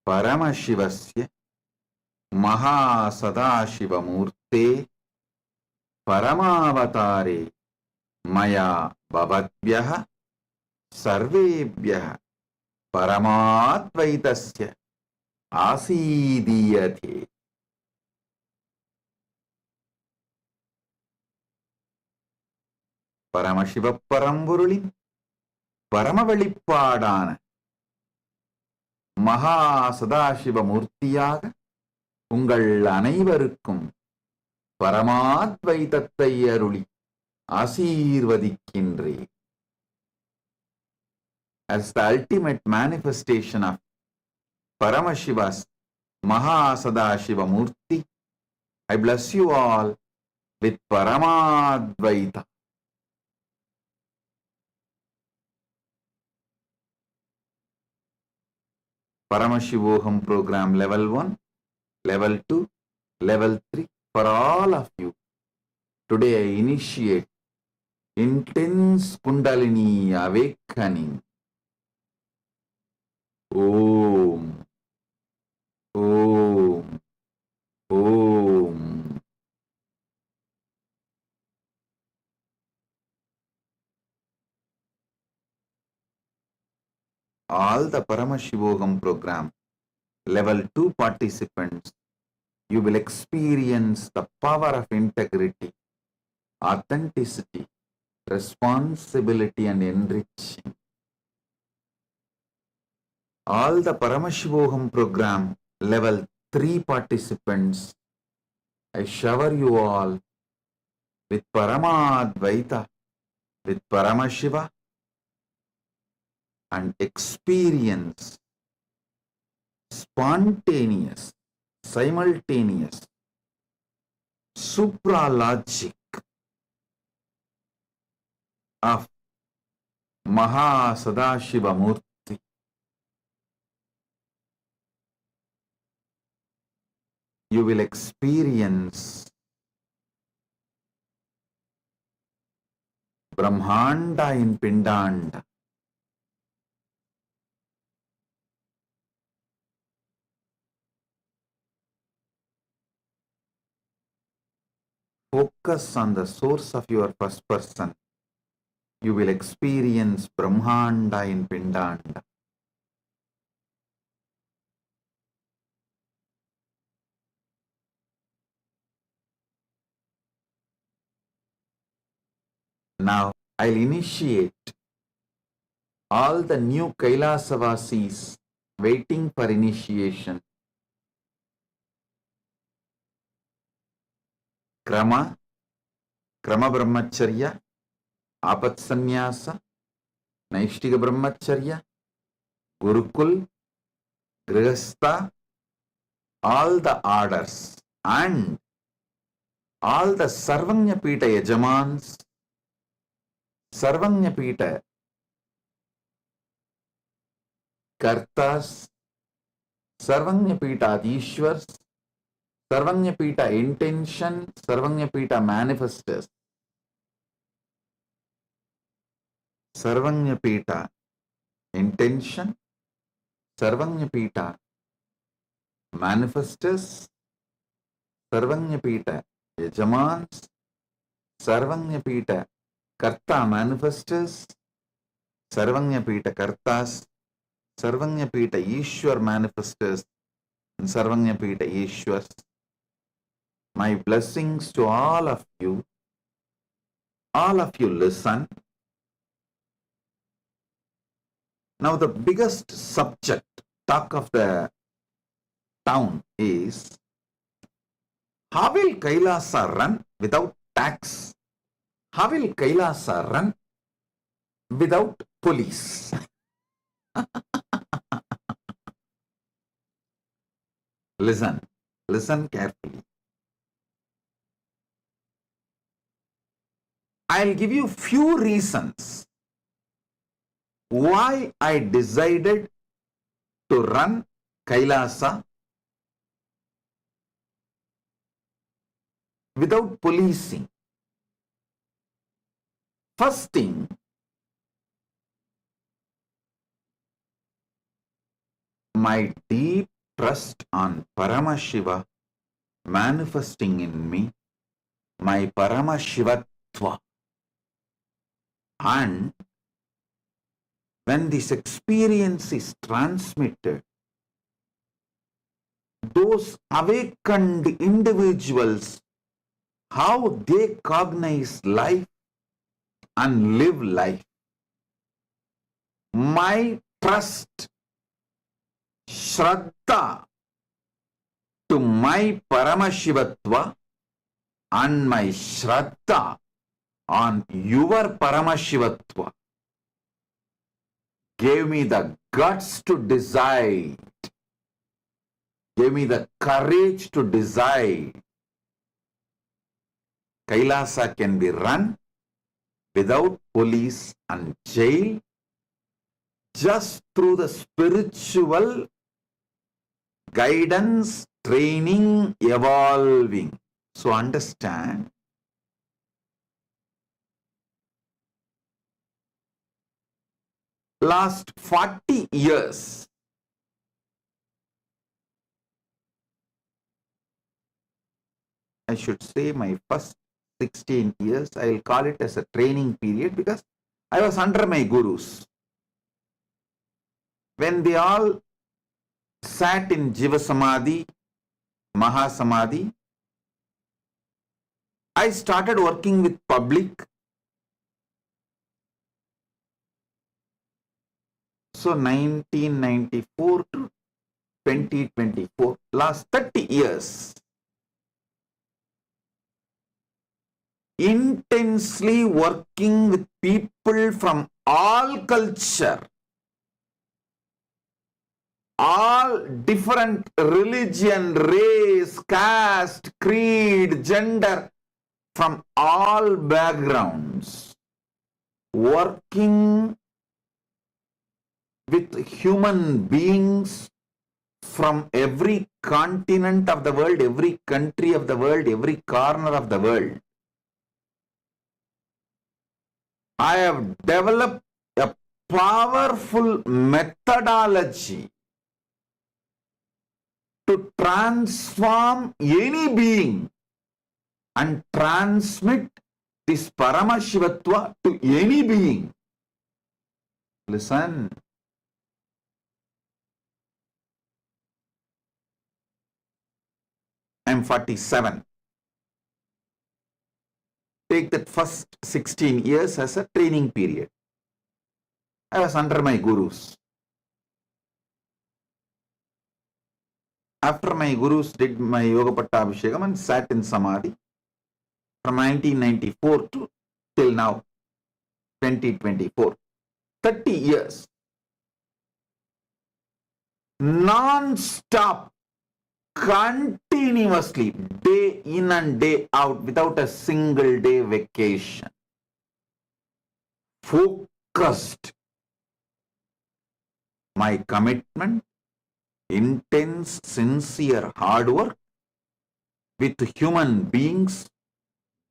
परमशिवस्य महासदाशिवमूर्ते परमावतारे मया भवद्भ्यः सर्वेभ्यः परमाद्वैतस्य आसीदीयते. பரமசிவ பரம்பொருளின் பரம வெளிப்பாடான மகா சதாசிவ மூர்த்தியாக உங்கள் அனைவருக்கும் பரமாத்வைதத்தை அருளி ஆசீர்வதிக்கின்றேன். As the ultimate manifestation of Paramashiva's Mahasadashiva Murti, I bless you all with Paramadvaita. Paramashivoham program level 1, level 2, level 3 for all of you. Today I initiate intense Kundalini awakening. Om, Om, Om. All the Paramashivoham program level 2 participants, you will experience the power of integrity, authenticity, responsibility and enriching. All the Paramashivoham program level 3 participants, I shower you all with Paramadvaita, with Paramashiva, and experience spontaneous, simultaneous, supralogic of Mahasadashiva Murti. You will experience Brahmanda in Pindanda. Focus on the source of your first person. You will experience Brahmanda in Pindanda. Now I'll initiate all the new Kailasavasis waiting for initiation. Krama Brahmacharya, Apat Sannyasa, Naishtiga Brahmacharya, Gurukul, Grihastha, all the orders and all the Sarvanyapita Yajamans, Sarvanyapita Kartas, Sarvanyapita Adishwars, Sarvanyapita intention, Sarvanyapita manifestors, Sarvanyapita intention, Sarvanyapita manifestors, Sarvanyapita Yajamans, Sarvanyapita Karta manifestors, Sarvanyapita Kartas, Sarvanyapita Ishwar manifestors, and Sarvanyapita Ishwars. My blessings to all of you. All of you listen. Now the biggest subject, talk of the town is, how will Kailasa run without tax? How will Kailasa run without police? Listen carefully. I'll give you few reasons why I decided to run Kailasa without policing. First thing, my deep trust on Paramashiva manifesting in me, my Paramashivatva. And when this experience is transmitted, those awakened individuals, how they cognize life and live life. My trust, Shraddha to my Paramashivatva and my Shraddha on your Paramashivatva gave me the guts to decide, gave me the courage to decide. Kailasa can be run without police and jail, just through the spiritual guidance, training, evolving. So understand, last 40 years, I should say my first 16 years, I will call it as a training period because I was under my gurus. When they all sat in Jiva Samadhi, Maha Samadhi, I started working with public. So 1994 to 2024, last 30 years, intensely working with people from all culture, all different religion, race, caste, creed, gender, from all backgrounds, working with human beings from every continent of the world, every country of the world, every corner of the world. I have developed a powerful methodology to transform any being and transmit this Paramashivatva to any being. Listen. I am 47. Take that first 16 years as a training period. I was under my gurus. After my gurus did my Yoga Pattabhishekam and sat in Samadhi from 1994 to till now, 2024, 30 years, non-stop, continuously, day in and day out, without a single day vacation. Focused. My commitment, intense, sincere hard work with human beings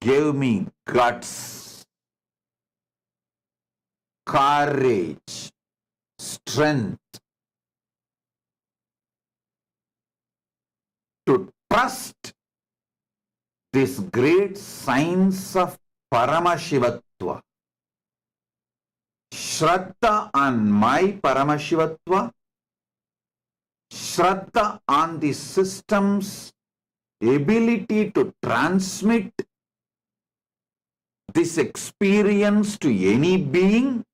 gave me guts, courage, strength to trust this great science of Paramashivatva. Shraddha on my Paramashivatva, Shraddha on the system's ability to transmit this experience to any being.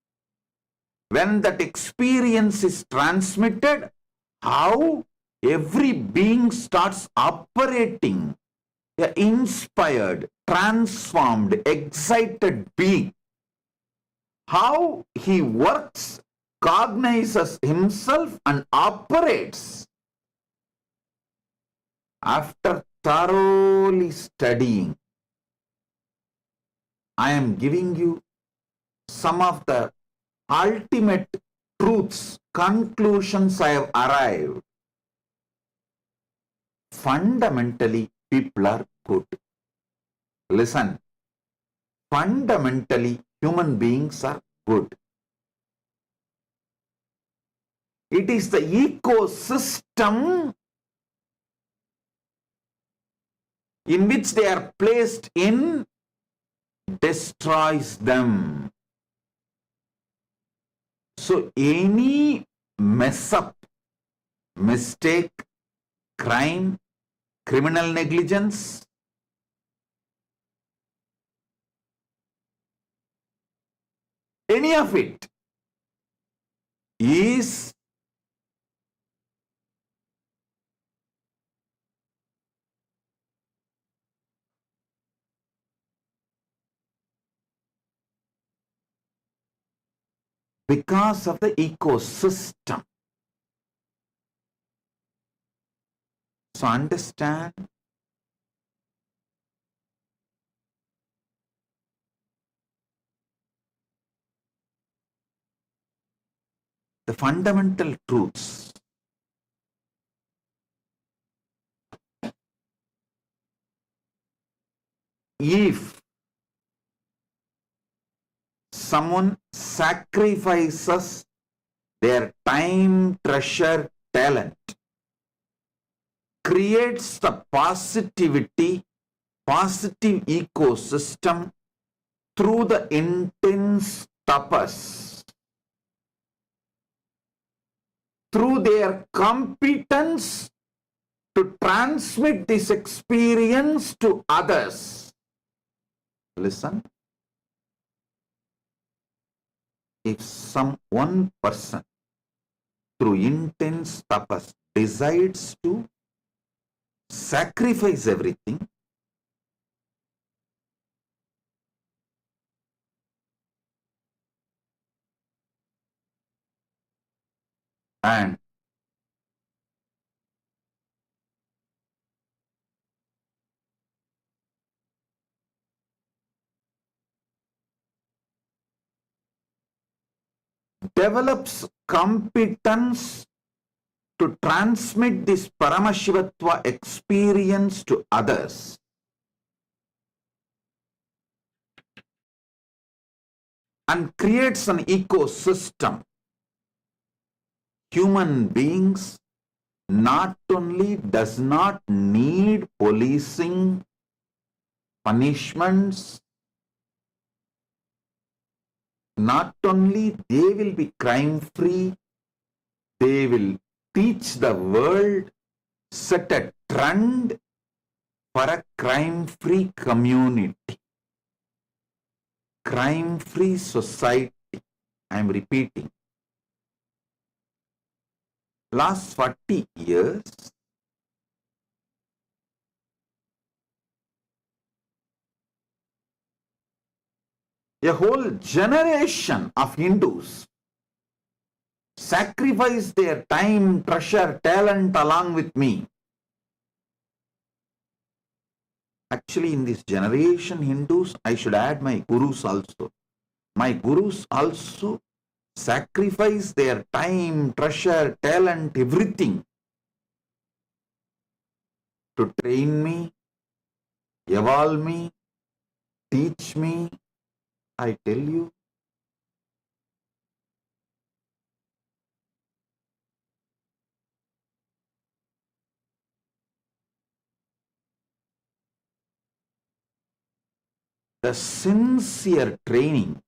When that experience is transmitted, how every being starts operating, an inspired, transformed, excited being. How he works, cognizes himself and operates. After thoroughly studying, I am giving you some of the ultimate truths, conclusions I have arrived. Fundamentally, people are good. Listen, fundamentally, human beings are good. It is the ecosystem in which they are placed in destroys them. So any mess up, mistake, crime, criminal negligence, any of it is because of the ecosystem. So understand the fundamental truths. If someone sacrifices their time, treasure, talent, creates the positivity, positive ecosystem through the intense tapas, through their competence to transmit this experience to others. Listen. If one person through intense tapas decides to sacrifice everything, and develops competence to transmit this Paramashivatva experience to others, and creates an ecosystem, human beings not only does not need policing, punishments, not only they will be crime free, they will teach the world, set a trend for a crime free community, crime free society. I am repeating. Last 40 years, a whole generation of Hindus sacrificed their time, treasure, talent along with me. Actually, in this generation, Hindus, I should add my gurus also. My gurus also sacrifice their time, treasure, talent, everything to train me, evolve me, teach me. I tell you, the sincere training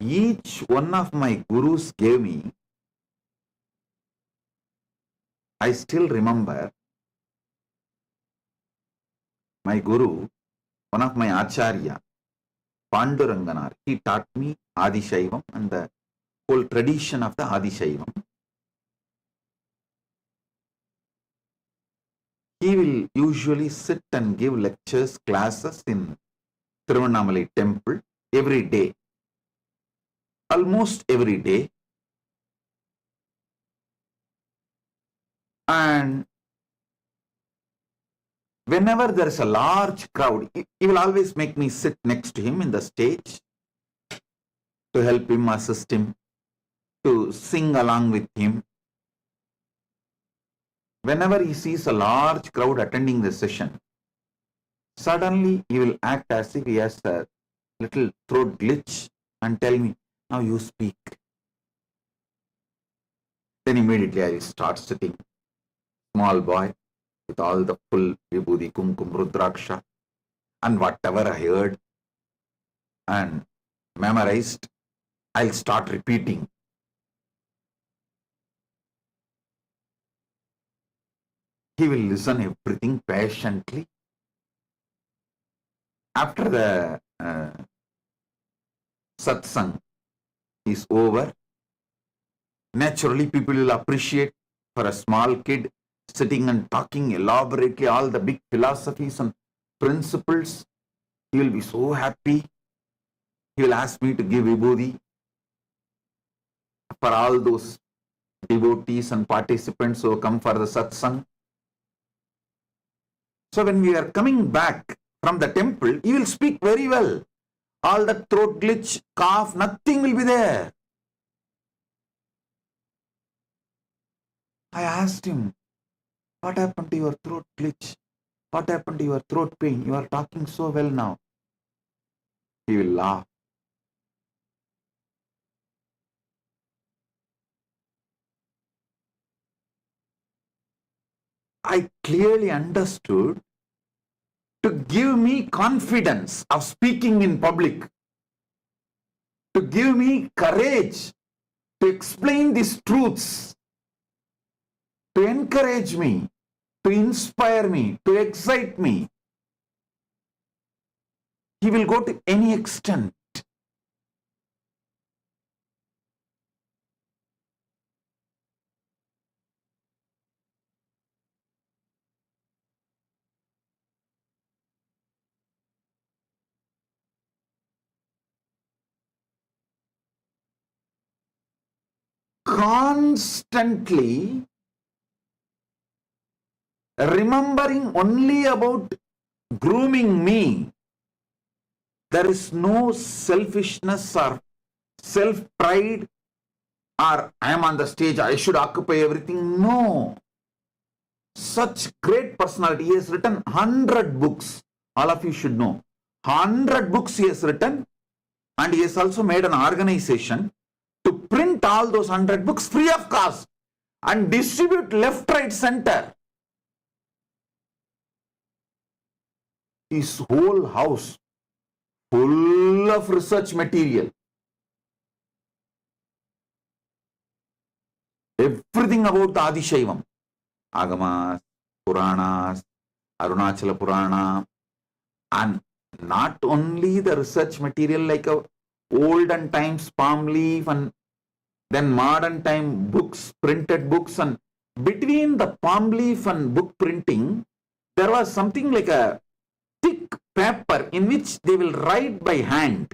each one of my gurus gave me, I still remember my guru, one of my acharya, Panduranganar, he taught me Adi Shaivam and the whole tradition of the Adi Shaivam. He will usually sit and give lectures, classes in Tiruvannamalai temple every day, almost every day. And whenever there is a large crowd, he will always make me sit next to him in the stage to help him, assist him, to sing along with him. Whenever he sees a large crowd attending the session, suddenly he will act as if he has a little throat glitch and tell me, now you speak. Then immediately I will start sitting, small boy, with all the full vibhuti, kumkum, rudraksha, and whatever I heard and memorized, I'll start repeating. He will listen everything patiently. After the satsang is over, naturally people will appreciate for a small kid sitting and talking elaborately all the big philosophies and principles. He will be so happy. He will ask me to give vibhuti for all those devotees and participants who come for the satsang. So when we are coming back from the temple, he will speak very well. All the throat glitch, cough, nothing will be there. I asked him, what happened to your throat glitch? What happened to your throat pain? You are talking so well now. He will laugh. I clearly understood to give me confidence of speaking in public, to give me courage to explain these truths, to encourage me, to inspire me, to excite me. He will go to any extent. Constantly remembering only about grooming me. There is no selfishness or self-pride or I am on the stage, I should occupy everything. No. Such great personality. He has written 100 books. All of you should know. 100 books he has written, and he has also made an organization to print all those 100 books free of cost and distribute left, right, center. His whole house full of research material. Everything about the Adishaivam. Agamas, Puranas, Arunachala Purana, and not only the research material like olden times palm leaf and then modern time books, printed books, and between the palm leaf and book printing, there was something like a thick paper in which they will write by hand.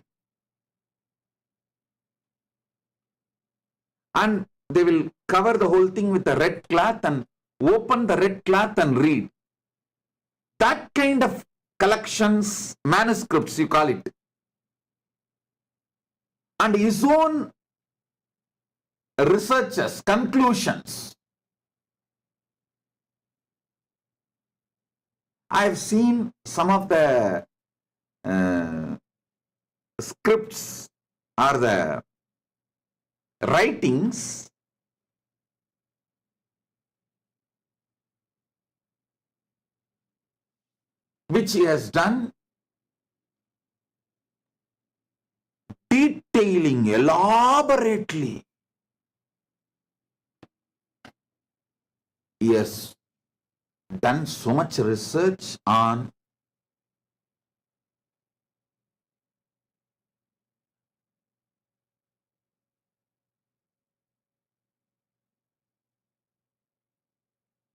And they will cover the whole thing with a red cloth and open the red cloth and read. That kind of collections, manuscripts you call it. And his own researches, conclusions. I have seen some of the scripts or the writings which he has done, detailing elaborately. He has done so much research on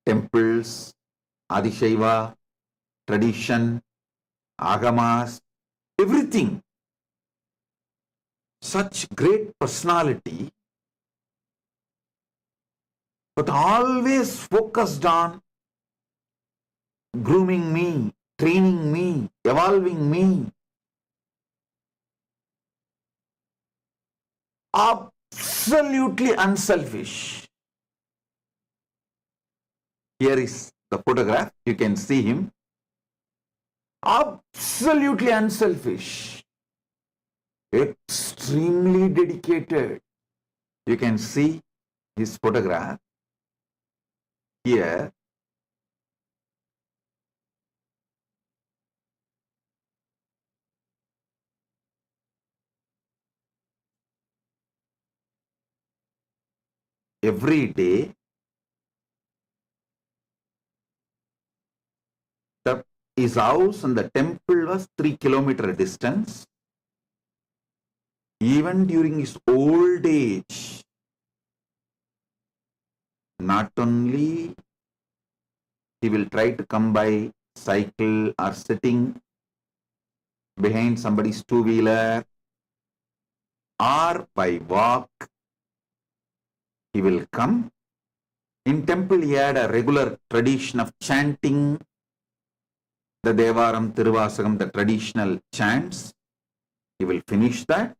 temples, Adishaiva, tradition, agamas, everything. Such great personality, but always focused on grooming me, training me, evolving me. Absolutely unselfish. Here is the photograph. You can see him. Absolutely unselfish. Extremely dedicated. You can see his photograph here. every day. His house and the temple was 3 kilometer distance. Even during his old age, not only he will try to come by cycle or sitting behind somebody's two-wheeler or by walk, he will come. In temple, he had a regular tradition of chanting the Devaram, Tiruvasagam, the traditional chants. He will finish that,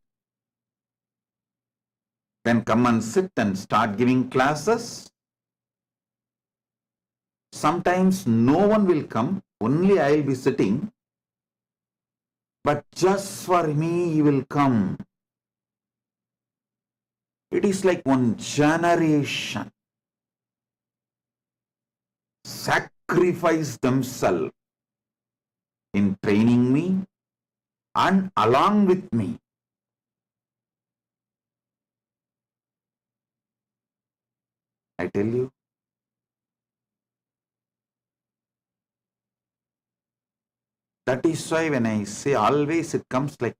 then come and sit and start giving classes. Sometimes no one will come, only I will be sitting, but just for me he will come. It is like one generation sacrifice themselves in training me and along with me. I tell you, that is why when I say always it comes like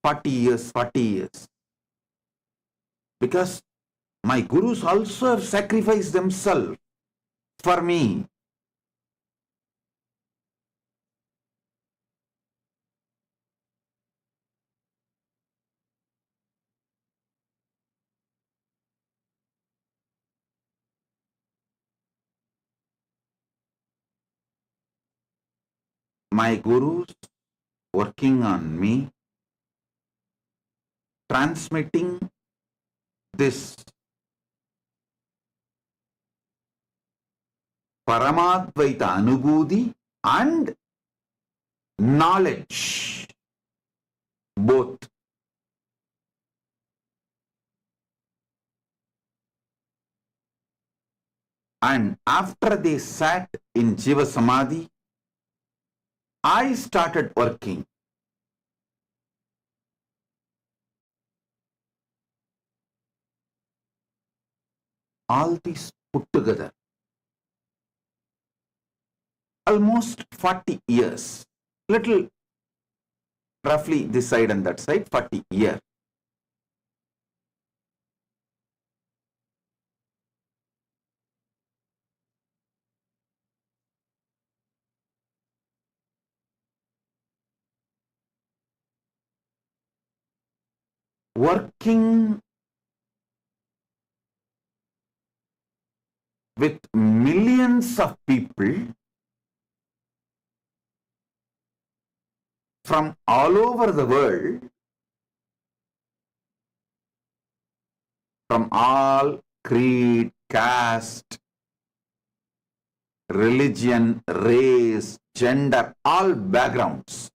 40 years, 40 years. Because my gurus also have sacrificed themselves for me. My gurus working on me, transmitting this Paramadvaita Anubhuti and knowledge, both. And after they sat in Jiva Samadhi, I started working. All these put together, almost 40 years, little roughly this side and that side, 40 years. Working with millions of people from all over the world, from all creed, caste, religion, race, gender, all backgrounds,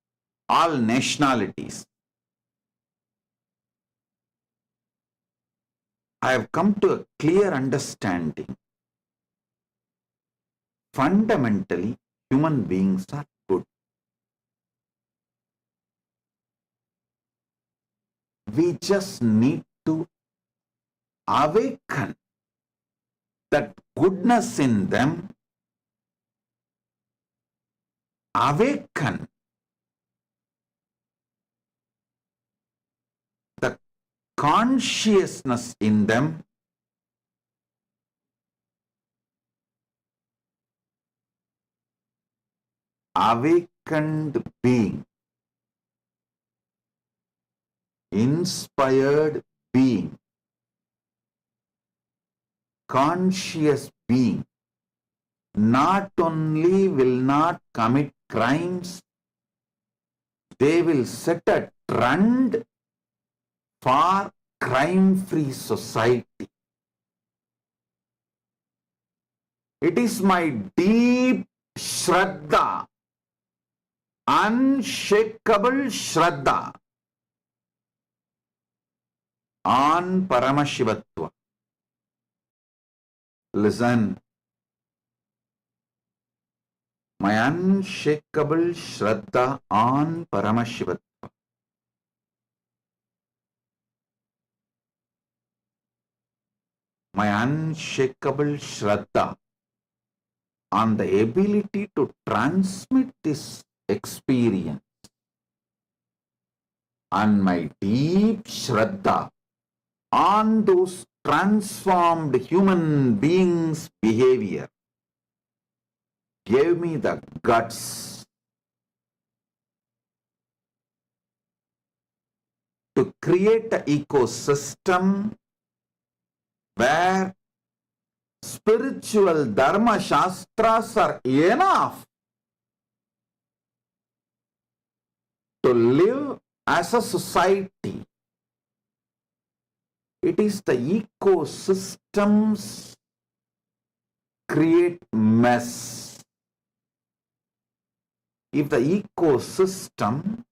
all nationalities. I have come to a clear understanding. Fundamentally, human beings are good. We just need to awaken that goodness in them, awaken the consciousness in them, awakened being, inspired being, conscious being, not only will not commit crimes, they will set a trend for crime-free society. It is my deep Shraddha, unshakable Shraddha on Paramashivatva. Listen, my unshakable Shraddha on Paramashivatva. my unshakable Shraddha on the ability to transmit this experience, and my deep Shraddha on those transformed human beings' behavior gave me the guts to create an ecosystem where spiritual dharma shastras are enough to live as a society. It is the ecosystems create mess. If the ecosystem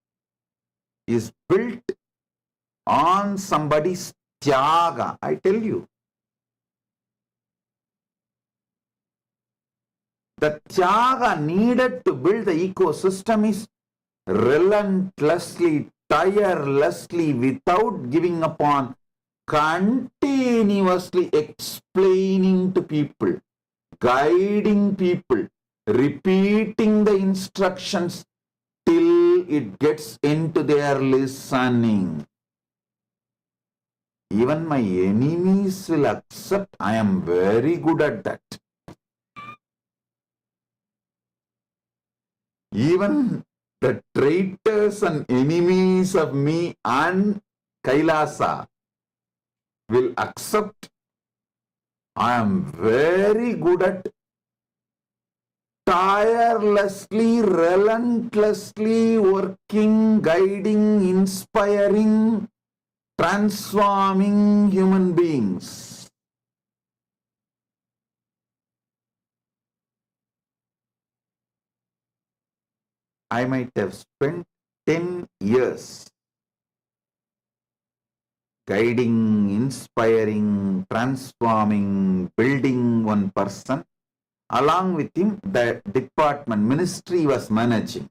is built on somebody's tyaga, I tell you, the tyaga needed to build the ecosystem is relentlessly, tirelessly, without giving up on, continuously explaining to people, guiding people, repeating the instructions till it gets into their listening. Even my enemies will accept I am very good at that. Even the traitors and enemies of me and Kailasa will accept I am very good at tirelessly, relentlessly working, guiding, inspiring, transforming human beings. I might have spent 10 years guiding, inspiring, transforming, building one person. Along with him, the department, ministry was managing.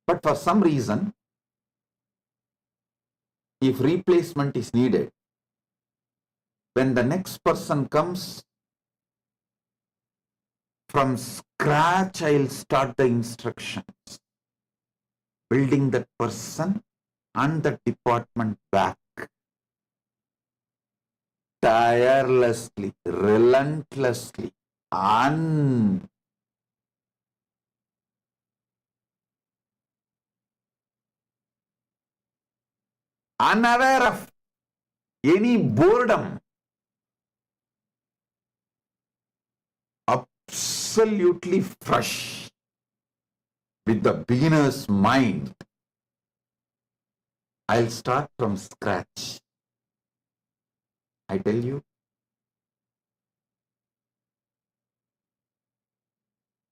But for some reason, if replacement is needed, when the next person comes, from scratch, I'll start the instructions, building that person and the department back. Tirelessly, relentlessly, unaware of any boredom, absolutely fresh, with the beginner's mind. I'll start from scratch. I tell you,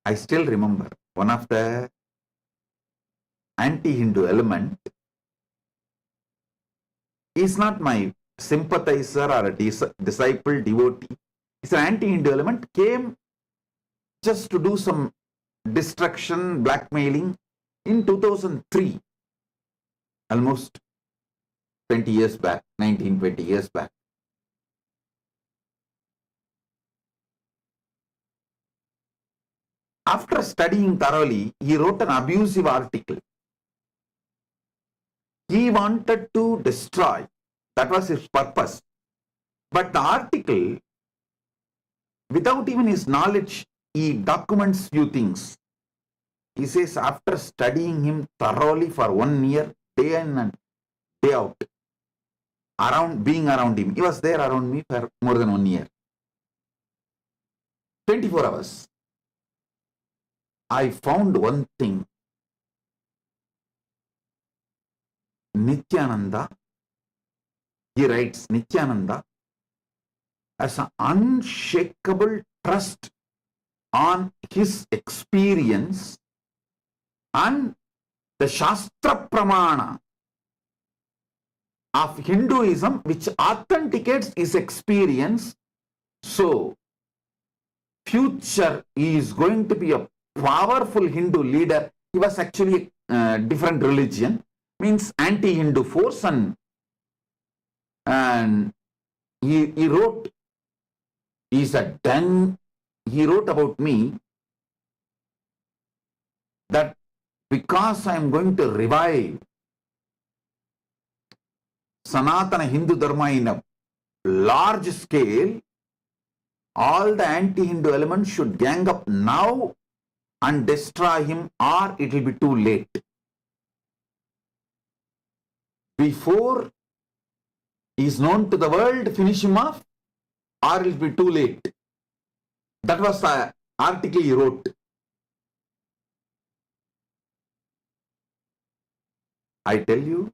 I still remember one of the anti-Hindu element is not my sympathizer or a disciple, devotee. It's an anti-Hindu element, came just to do some destruction, blackmailing in 2003, almost 20 years back, 19-20 years back. After studying thoroughly, he wrote an abusive article. He wanted to destroy. That was his purpose. But the article, without even his knowledge, he documents few things. He says, after studying him thoroughly for 1 year, day in and day out, being around him, he was there around me for more than 1 year, 24 hours. I found one thing. Nityananda, he writes, Nityananda has an unshakable trust on his experience and the Shastra Pramana of Hinduism, which authenticates his experience. So, future he is going to be a powerful Hindu leader. He was actually a different religion, means anti-Hindu force, and he wrote, he wrote about me that because I am going to revive Sanatana Hindu Dharma in a large scale, all the anti-Hindu elements should gang up now and destroy him, or it will be too late. Before he is known to the world, finish him off, or it will be too late. That was the article he wrote. I tell you,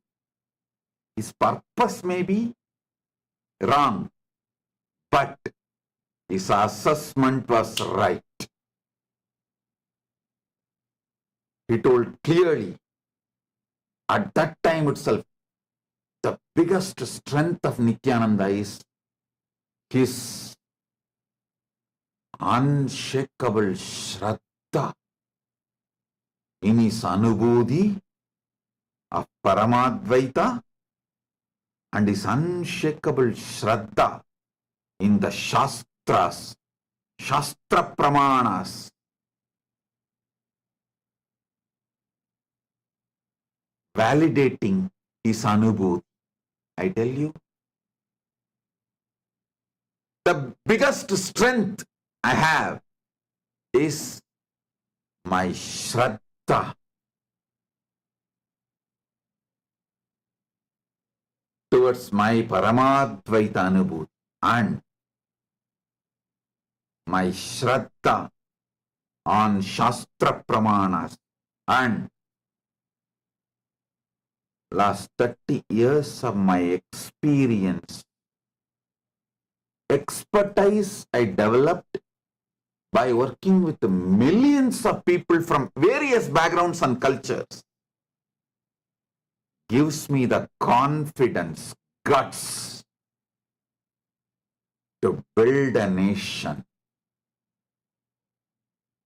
his purpose may be wrong, but his assessment was right. He told clearly, at that time itself, the biggest strength of Nityananda is his unshakable Shraddha in his Anubodhi of Paramadvaita and his unshakable Shraddha in the Shastras, Shastra Pramanas, validating his Anubodhi. I tell you, the biggest strength I have is my Shraddha towards my Paramadvaita Anubodhi and my Shraddha on Shastra Pramanas and last 30 years of my experience, expertise I developed by working with millions of people from various backgrounds and cultures gives me the confidence, guts to build a nation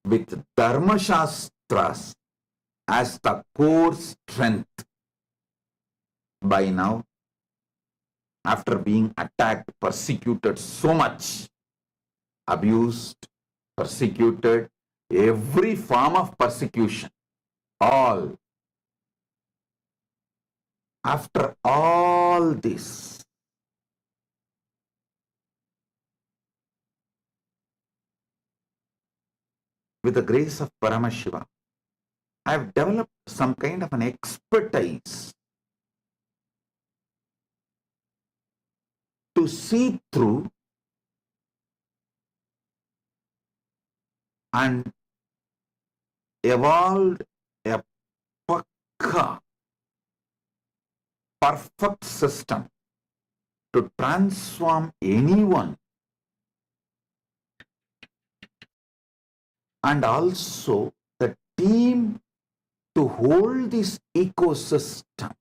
with Dharma Shastras as the core strength. By now, after being attacked, persecuted so much, abused, persecuted, every form of persecution, all. After all this, with the grace of Paramashiva, I have developed some kind of an expertise to see through and evolved a pakka, perfect system to transform anyone and also the team to hold this ecosystem.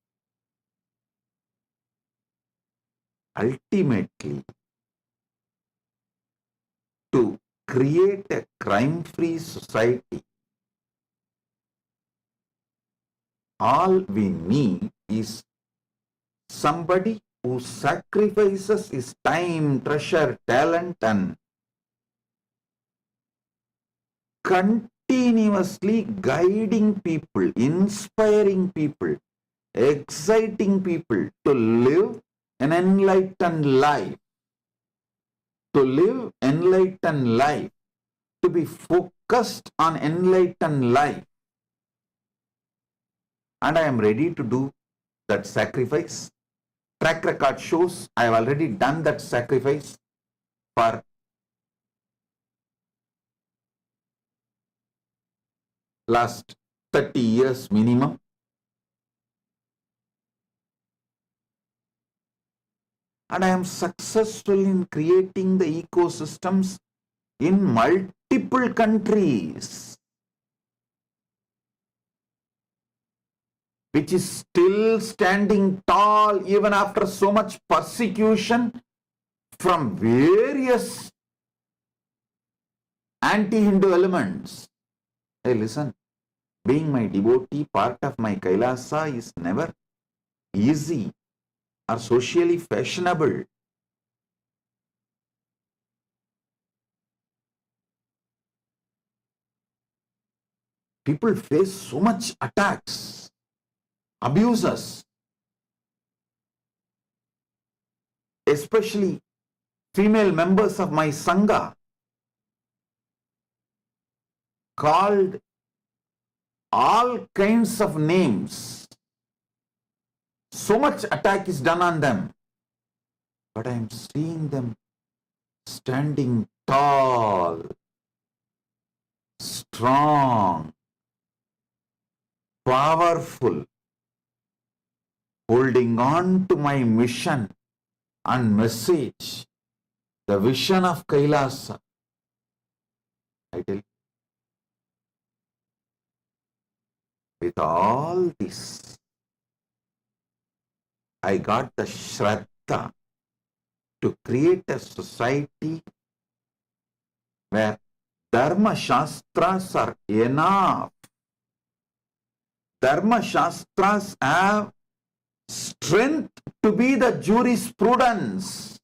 Ultimately, to create a crime-free society, all we need is somebody who sacrifices his time, treasure, talent, and continuously guiding people, inspiring people, exciting people to live an enlightened life, to live enlightened life, to be focused on enlightened life. And I am ready to do that sacrifice. Track record shows I have already done that sacrifice for last 30 years minimum. And I am successful in creating the ecosystems in multiple countries, which is still standing tall even after so much persecution from various anti-Hindu elements. Hey, listen, being my devotee, part of my Kailasa is never easy or socially fashionable. people face so much attacks, abuses, especially female members of my Sangha, called all kinds of names. So much attack is done on them. But I am seeing them standing tall, strong, powerful, holding on to my mission and message, the vision of Kailasa. I tell you, with all this, I got the Shraddha to create a society where Dharma Shastras are enough. Dharma Shastras have strength to be the jurisprudence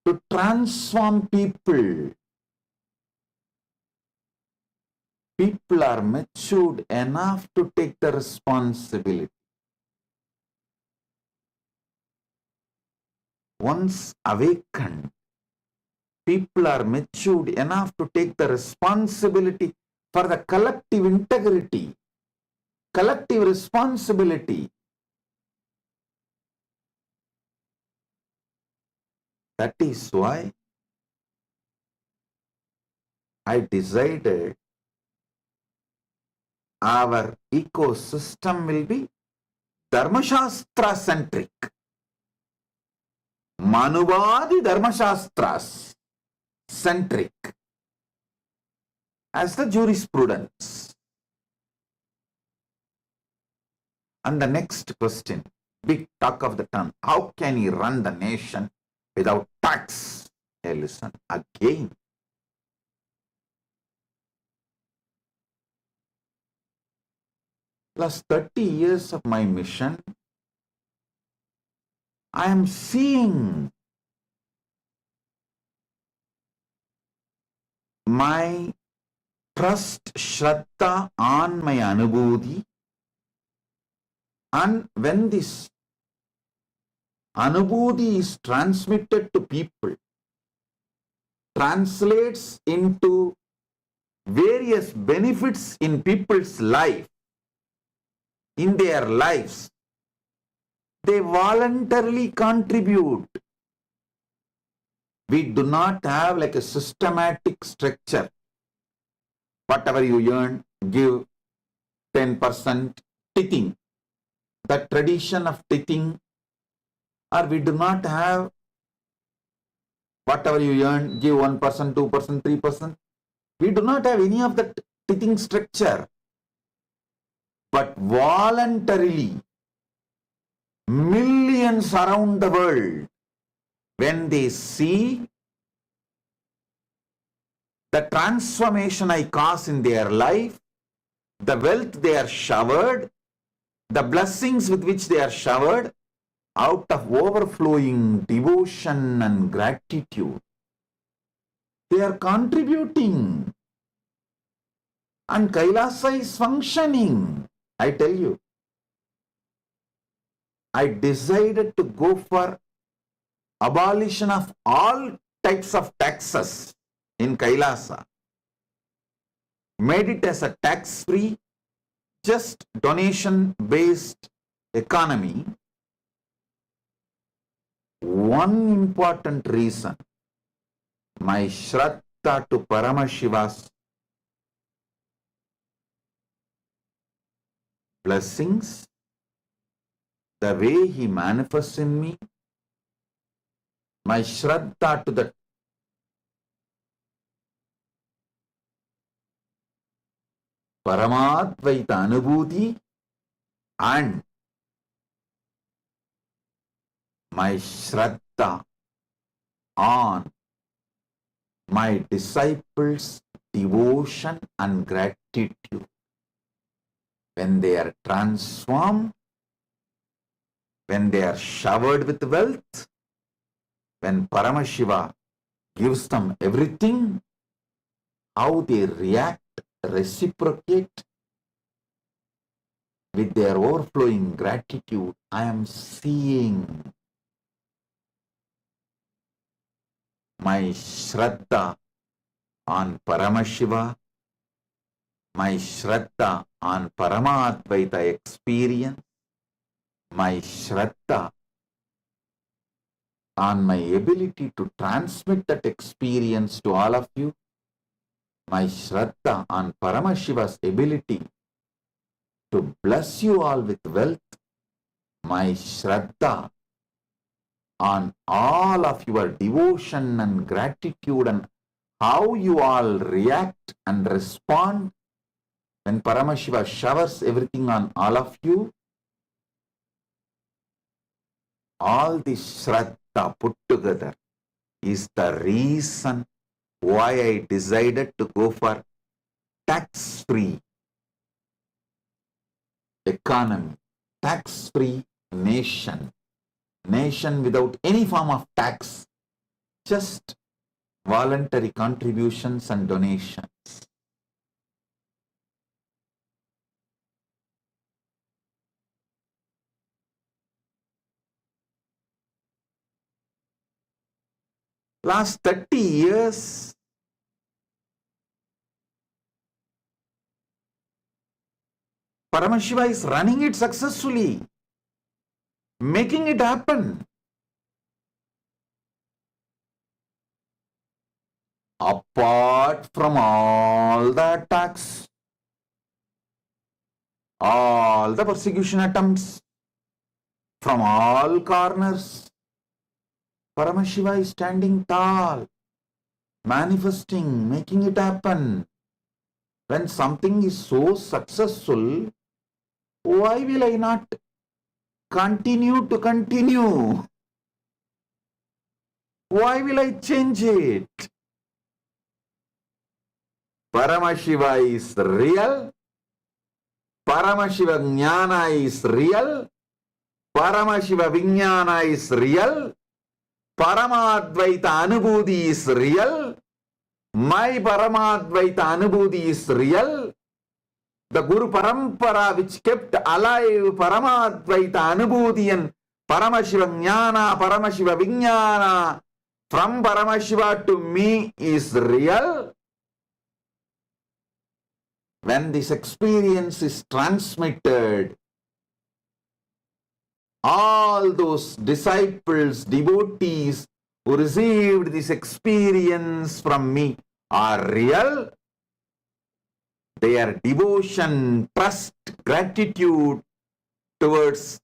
to transform people. People are matured enough to take the responsibility. Once awakened, people are matured enough to take the responsibility for the collective integrity, collective responsibility. That is why I decided our ecosystem will be Dharmashastra centric. Manuvadi Dharmashastras centric as the jurisprudence. And the next question, big talk of the town, how can he run the nation without tax? Hey, listen again. Plus 30 years of my mission, I am seeing my trust, Shraddha on my Anubhuti, and when this Anubhuti is transmitted to people, translates into various benefits in people's life, in their lives, they voluntarily contribute. We do not have like a systematic structure. Whatever you earn, give 10% tithing. The tradition of tithing, or we do not have whatever you earn, give 1%, 2%, 3%. We do not have any of that tithing structure. But voluntarily, millions around the world, when they see the transformation I cause in their life, the wealth they are showered, the blessings with which they are showered, out of overflowing devotion and gratitude, they are contributing. And Kailasa is functioning. I tell you, I decided to go for abolition of all types of taxes in Kailasa. Made it as a tax-free, just donation-based economy. One important reason, my Shraddha to Paramashiva's blessings, the way he manifests in me, my Shraddha to the Paramadvaita Anubhuti, and my Shraddha on my disciples' devotion and gratitude. When they are transformed, when they are showered with wealth, when Paramashiva gives them everything, how they react reciprocate with their overflowing gratitude. I am seeing my Shraddha on Paramashiva, my Shraddha on Paramadvaita experience, my Shraddha on my ability to transmit that experience to all of you, my Shraddha on Paramashiva's ability to bless you all with wealth, my Shraddha on all of your devotion and gratitude and how you all react and respond when Paramashiva showers everything on all of you. All this Shraddha put together is the reason why I decided to go for tax-free economy, tax-free nation without any form of tax, just voluntary contributions and donations. Last 30 years, Paramashiva is running it successfully, making it happen. Apart from all the attacks, all the persecution attempts from all corners, Paramashiva is standing tall, manifesting, making it happen. When something is so successful, why will I not continue to continue? Why will I change it? Paramashiva is real. Paramashiva Jnana is real. Paramashiva Vijnana is real. Paramadvaita Anubhuti is real. My Paramadvaita Anubhuti is real. The Guru Parampara which kept alive Paramadvaita Anubhuti and Paramashiva Jnana, Paramashiva Vijnana from Paramashiva to me is real. When this experience is transmitted, all those disciples, devotees who received this experience from me are real. Their devotion, trust, gratitude towards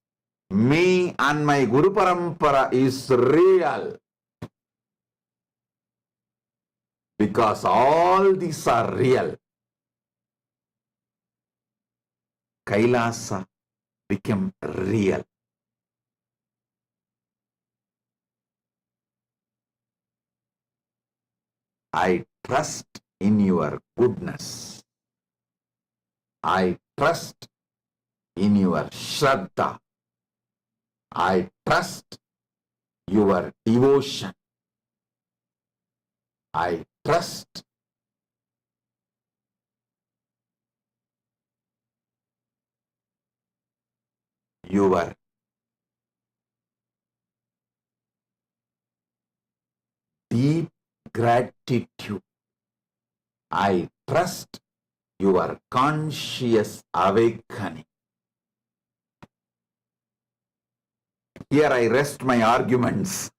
me and my Guru Parampara is real. Because all these are real, Kailasa became real. I trust in your goodness. I trust in your Shraddha. I trust your devotion. I trust your deep gratitude. I trust your conscious awakening. Here I rest my arguments.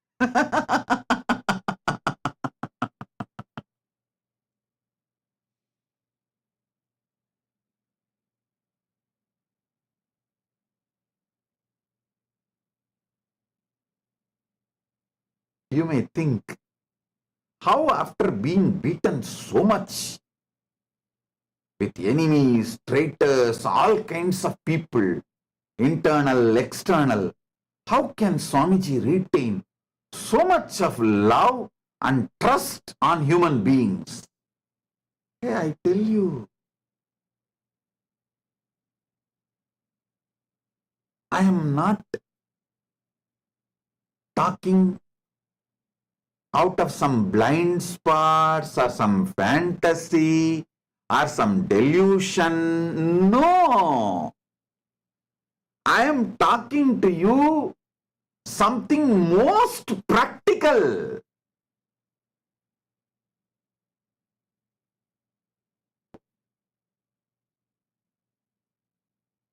You may think, how after being beaten so much with enemies, traitors, all kinds of people, internal, external, how can Swamiji retain so much of love and trust on human beings? Hey, I tell you, I am not talking out of some blind spots or some fantasy or some delusion. No. I am talking to you something most practical.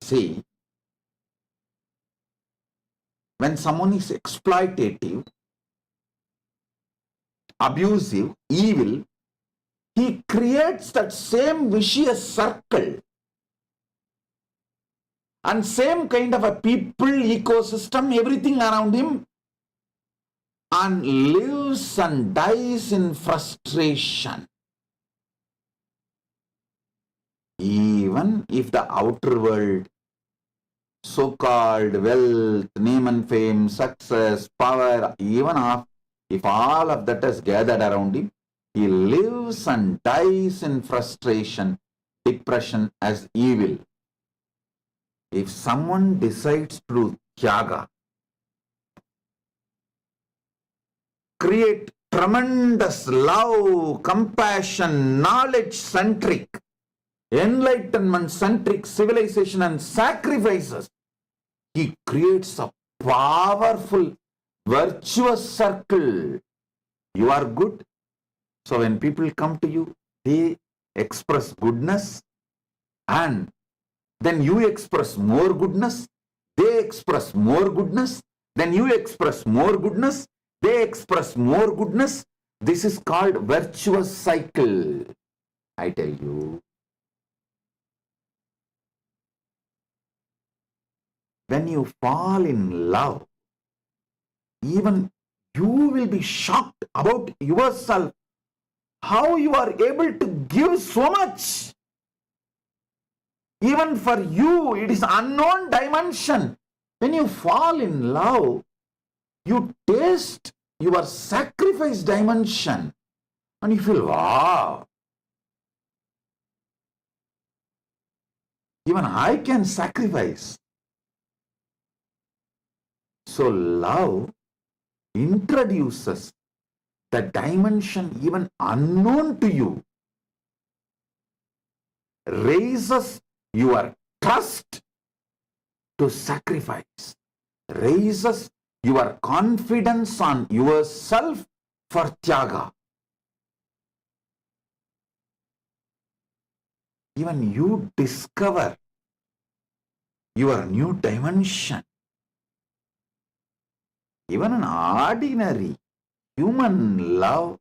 See, when someone is exploitative, abusive, evil, he creates that same vicious circle and same kind of a people, ecosystem, everything around him, and lives and dies in frustration. Even if the outer world, so-called wealth, name and fame, success, power, even if all of that is gathered around him, he lives and dies in frustration, depression as evil. If someone decides to do tyaga, create tremendous love, compassion, knowledge-centric, enlightenment-centric civilization and sacrifices, he creates a powerful, virtuous circle. You are good. So when people come to you, they express goodness, and then you express more goodness, they express more goodness, then you express more goodness, they express more goodness. This is called virtuous cycle. I tell you, when you fall in love, even you will be shocked about yourself, how you are able to give so much. Even for you, it is unknown dimension. When you fall in love, you taste your sacrifice dimension and you feel, wow, even I can sacrifice. So love introduces the dimension even unknown to you, raises your trust to sacrifice, raises your confidence on yourself for tyaga. Even you discover your new dimension. Even an ordinary human love,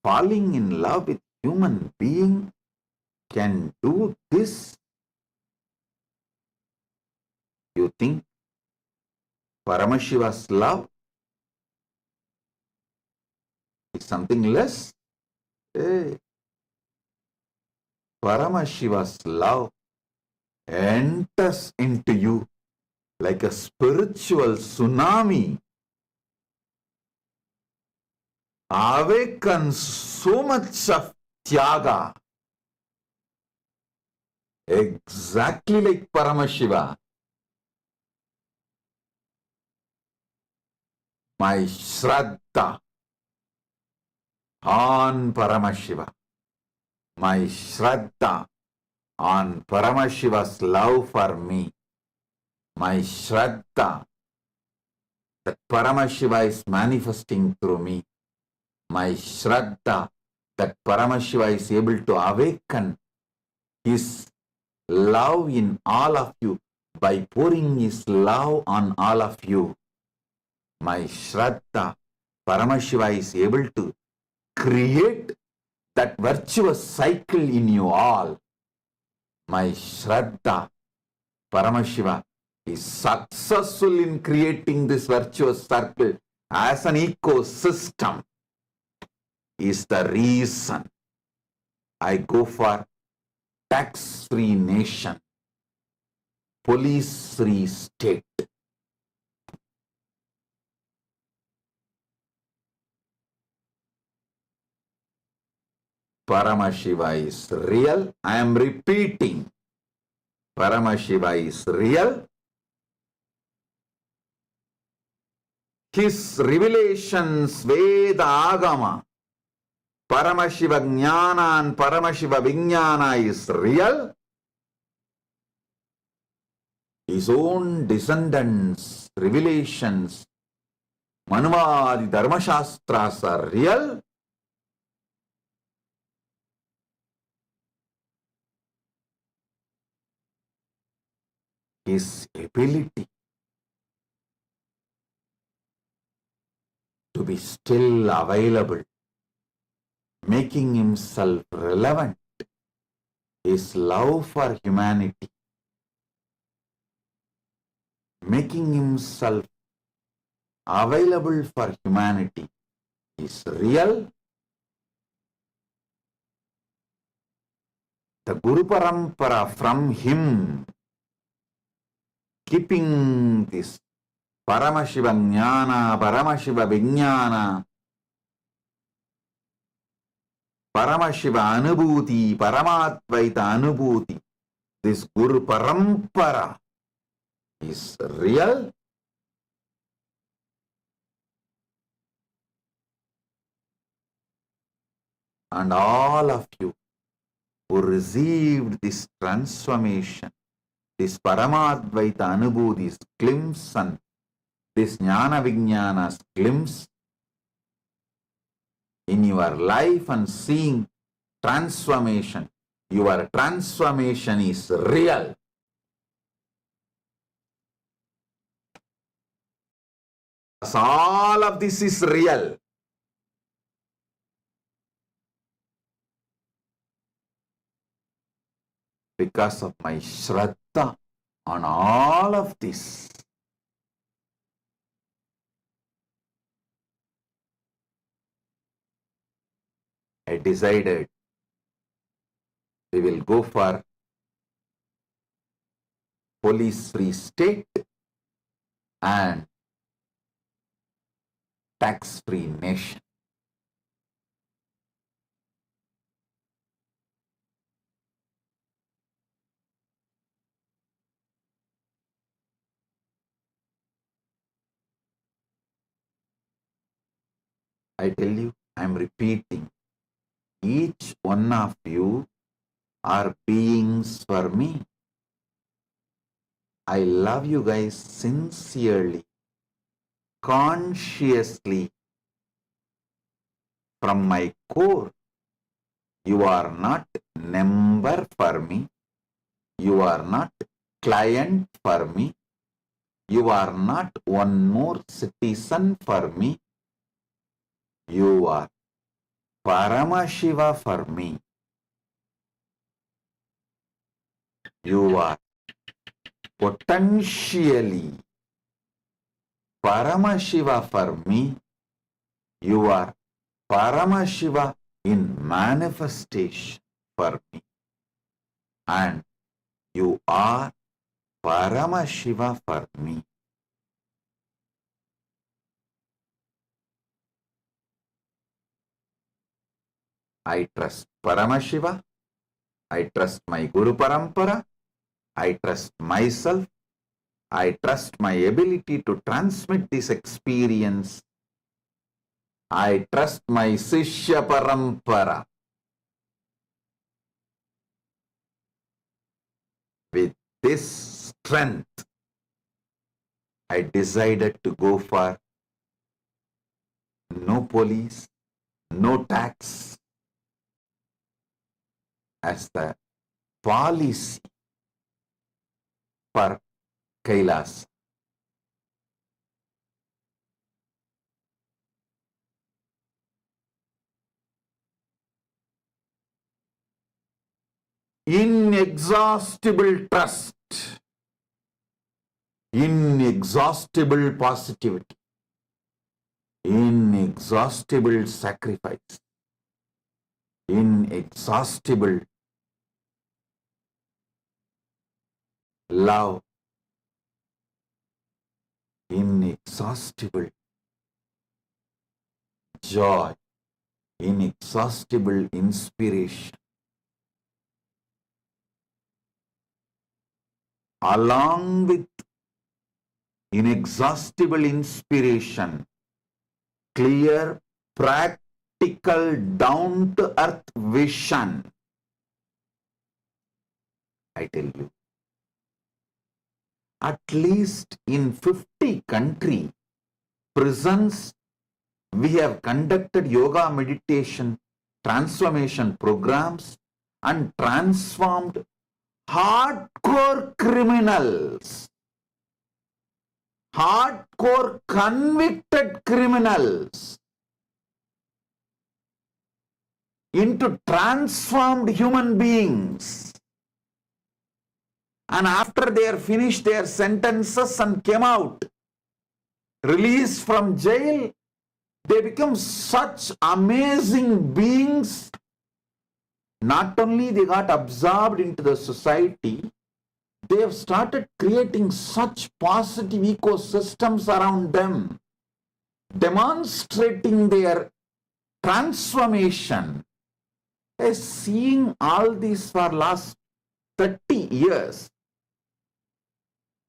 falling in love with human being, can do this. You think Paramashiva's love is something less? Hey. Paramashiva's love enters into you like a spiritual tsunami, awakens so much of tyaga, exactly like Paramashiva. My Shraddha on Paramashiva, my Shraddha on Paramashiva's love for me, my Shraddha that Paramashiva is manifesting through me, my Shraddha that Paramashiva is able to awaken his love in all of you by pouring his love on all of you. My Shraddha, Paramashiva is able to create that virtuous cycle in you all. My Shraddha, Paramashiva is successful in creating this virtuous circle as an ecosystem. Is the reason I go for tax-free nation, police-free state. Paramashiva is real. I am repeating. Paramashiva is real. His revelations, Veda Agama, Paramashiva Jnana and Paramashiva Vijnana is real, his own descendants, revelations, Manuvadi Dharma Shastras are real, his ability to be still available, making himself relevant, his love for humanity, making himself available for humanity is real. The Guru Parampara from him, keeping this Paramashiva Jnana, Paramashiva Vijnana, Paramashiva Anubhuti, Paramatvaita Anubhuti, this Guru Parampara is real. And all of you who received this transformation, this Paramadvaita Anubhuti's glimpse and this Jnana Vijnana's glimpse in your life and seeing transformation, your transformation is real. All of this is real. Because of my Shraddha on all of this. I decided we will go for police-free state and tax-free nation. I tell you, I am repeating, each one of you are beings for me. I love you guys sincerely, consciously, from my core. You are not number for me. You are not client for me. You are not one more citizen for me. You are Paramashiva for me. You are potentially Paramashiva for me. You are Paramashiva in manifestation for me. And you are Paramashiva for me. I trust Paramashiva. I trust my Guru Parampara. I trust myself. I trust my ability to transmit this experience. I trust my Sishya Parampara. With this strength, I decided to go for no police, no tax as the policy for Kailas. Inexhaustible trust, inexhaustible positivity, inexhaustible sacrifice, inexhaustible love, inexhaustible joy, inexhaustible inspiration. Along with inexhaustible inspiration, clear, practical practical, down-to-earth vision. I tell you, at least in 50 countries, prisons, we have conducted yoga meditation, transformation programs and transformed hardcore criminals, hardcore convicted criminals into transformed human beings. And after they are finished their sentences and came out, released from jail, they become such amazing beings. Not only they got absorbed into the society, they have started creating such positive ecosystems around them, demonstrating their transformation. Seeing all these for last 30 years,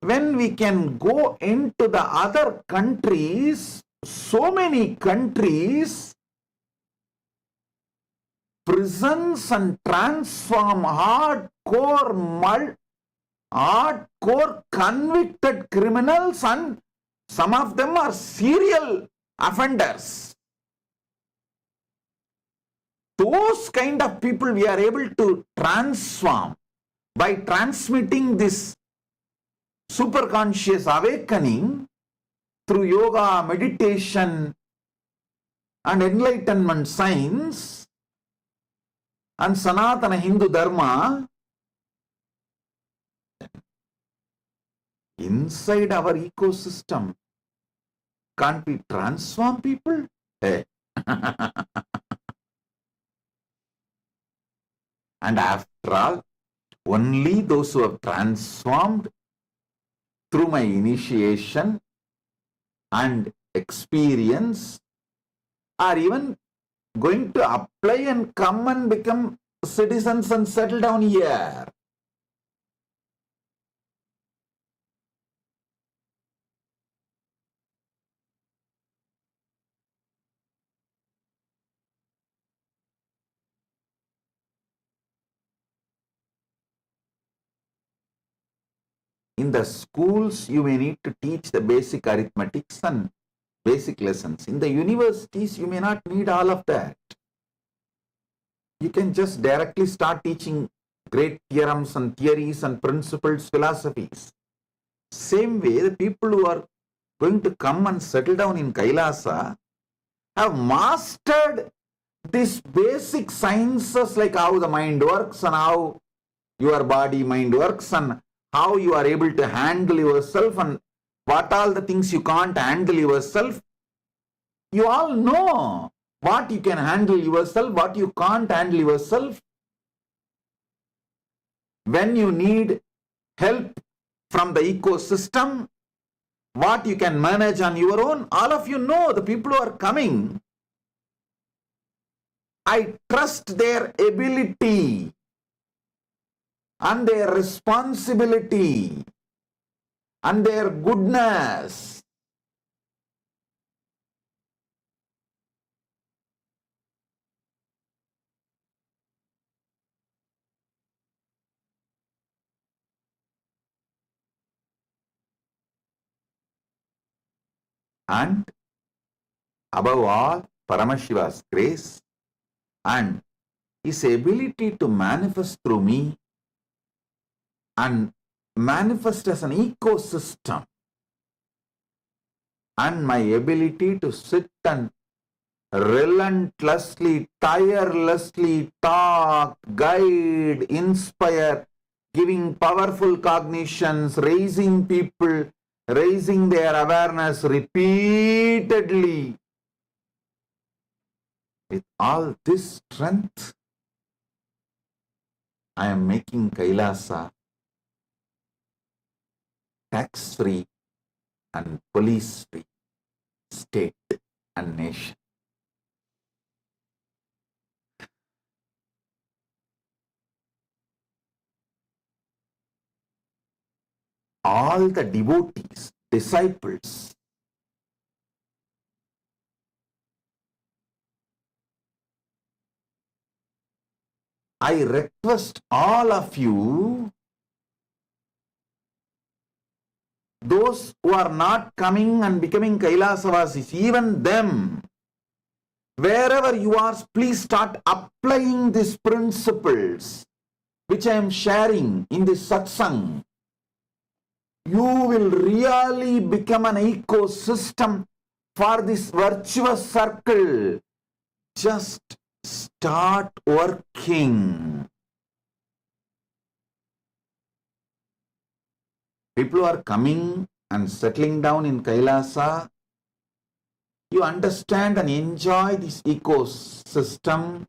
when we can go into the other countries, so many countries, prisons and transform hardcore convicted criminals, and some of them are serial offenders. Those kind of people we are able to transform by transmitting this superconscious awakening through yoga, meditation and enlightenment science and Sanatana Hindu Dharma. Inside our ecosystem, can't we transform people? Hey. And after all, only those who have transformed through my initiation and experience are even going to apply and come and become citizens and settle down here. In the schools, you may need to teach the basic arithmetics and basic lessons. In the universities, you may not need all of that. You can just directly start teaching great theorems and theories and principles, philosophies. Same way, the people who are going to come and settle down in Kailasa have mastered these basic sciences like how the mind works and how your body mind works and how you are able to handle yourself and what all the things you can't handle yourself. You all know what you can handle yourself, what you can't handle yourself. When you need help from the ecosystem, what you can manage on your own, all of you know, the people who are coming. I trust their ability and their responsibility and their goodness. And above all, Paramashiva's grace and his ability to manifest through me and manifest as an ecosystem, and my ability to sit and relentlessly, tirelessly talk, guide, inspire, giving powerful cognitions, raising people, raising their awareness repeatedly. With all this strength, I am making Kailasa tax-free and police-free state and nation. All the devotees, disciples, I request all of you, those who are not coming and becoming Kailasavasis, even them, wherever you are, please start applying these principles which I am sharing in this satsang. You will really become an ecosystem for this virtuous circle. Just start working. People who are coming and settling down in Kailasa, you understand and enjoy this ecosystem.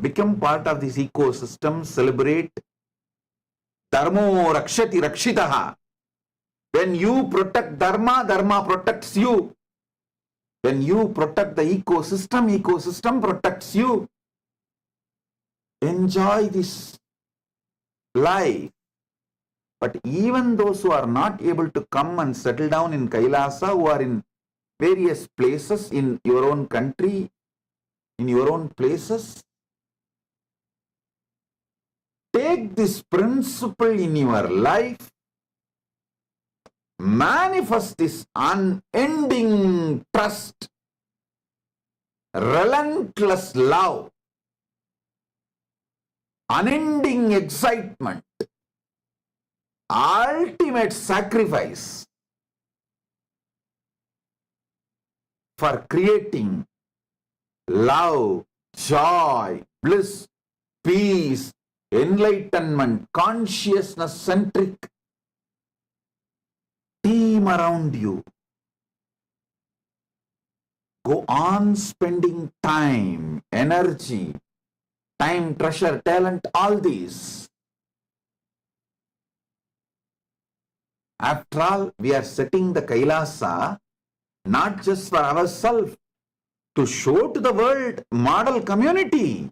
Become part of this ecosystem, celebrate. Dharmo rakshati rakshitaha. When you protect Dharma, Dharma protects you. When you protect the ecosystem, ecosystem protects you. Enjoy this life. But even those who are not able to come and settle down in Kailasa, who are in various places in your own country, in your own places, take this principle in your life, manifest this unending trust, relentless love, unending excitement, ultimate sacrifice for creating love, joy, bliss, peace, enlightenment, consciousness-centric team around you. Go on spending time, energy, time, treasure, talent, all these. After all, we are setting the Kailasa not just for ourselves, to show to the world model community.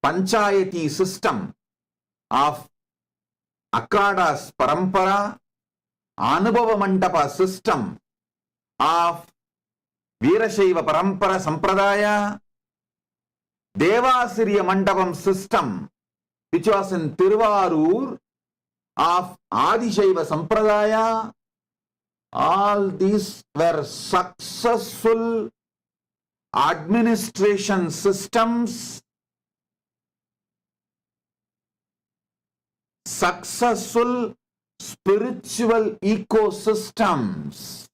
Panchayati system of Akada's Parampara, Anubhava Mandapa system of Veerashaiva Parampara Sampradaya, Devasiriya Mandapam system, which was in Tiruvarur, of Adishaiva Sampradaya, all these were successful administration systems, successful spiritual ecosystems.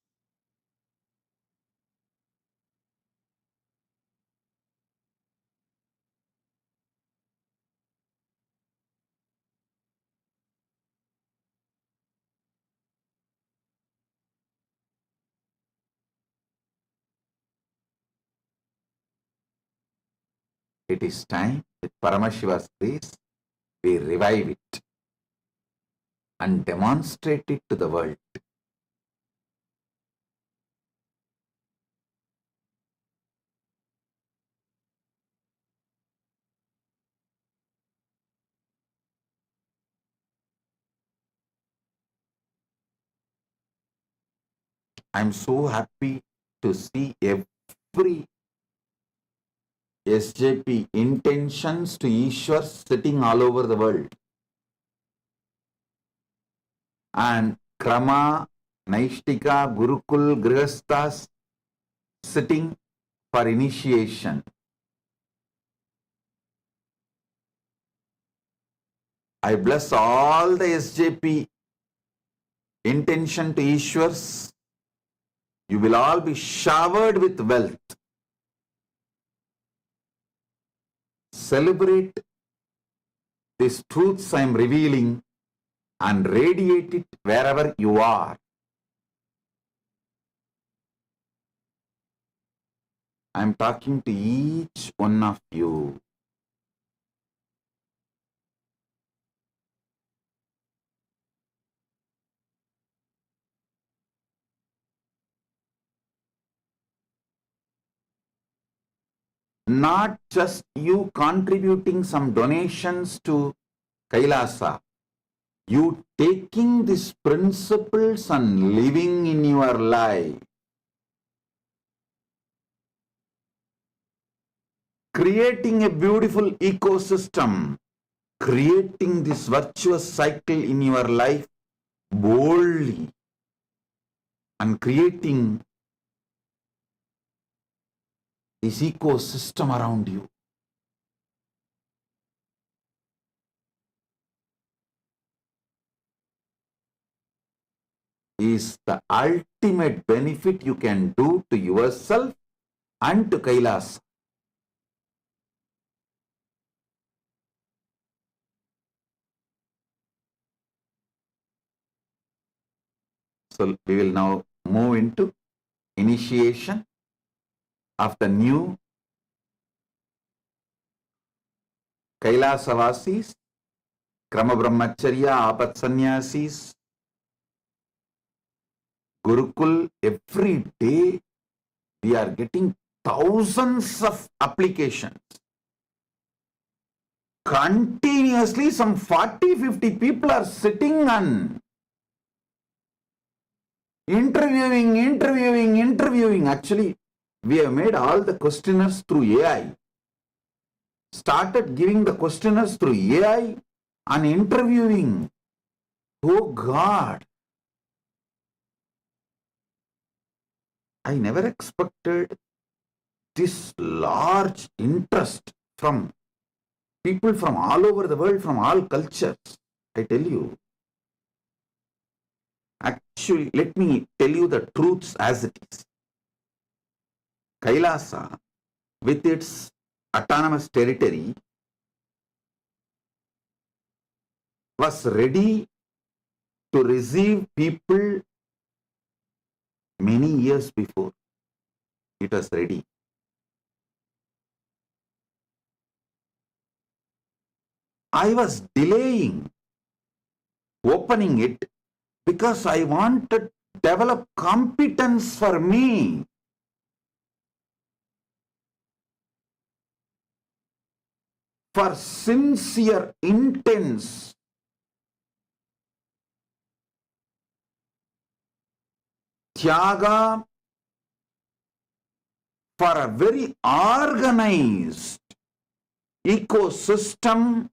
It is time, with Paramashiva's grace, we revive it and demonstrate it to the world. I am so happy to see every SJP intentions to Ishwar sitting all over the world. And Krama, Naishtika, Gurukul, Grihasthas sitting for initiation. I bless all the SJP intention to Ishwars. You will all be showered with wealth. Celebrate these truths I am revealing and radiate it wherever you are. I am talking to each one of you. not just you contributing some donations to Kailasa, you taking these principles and living in your life, creating a beautiful ecosystem, creating this virtuous cycle in your life boldly, and creating this ecosystem around you. Is the ultimate benefit you can do to yourself and to Kailas. So we will now move into initiation of the new Kailasavasis, Krama Brahmacharya, Apat Sannyasis, Gurukul. Every day we are getting thousands of applications. Continuously some 40-50 people are sitting and interviewing. Actually, we have made all the questionnaires through AI. Started giving the questionnaires through AI and interviewing. Oh God! I never expected this large interest from people from all over the world, from all cultures. I tell you. Actually, let me tell you the truths as it is. Kailasa, with its autonomous territory, was ready to receive people many years before. It was ready. I was delaying opening it because I wanted to develop competence for me. For sincere, intense, tyaga, for a very organized ecosystem.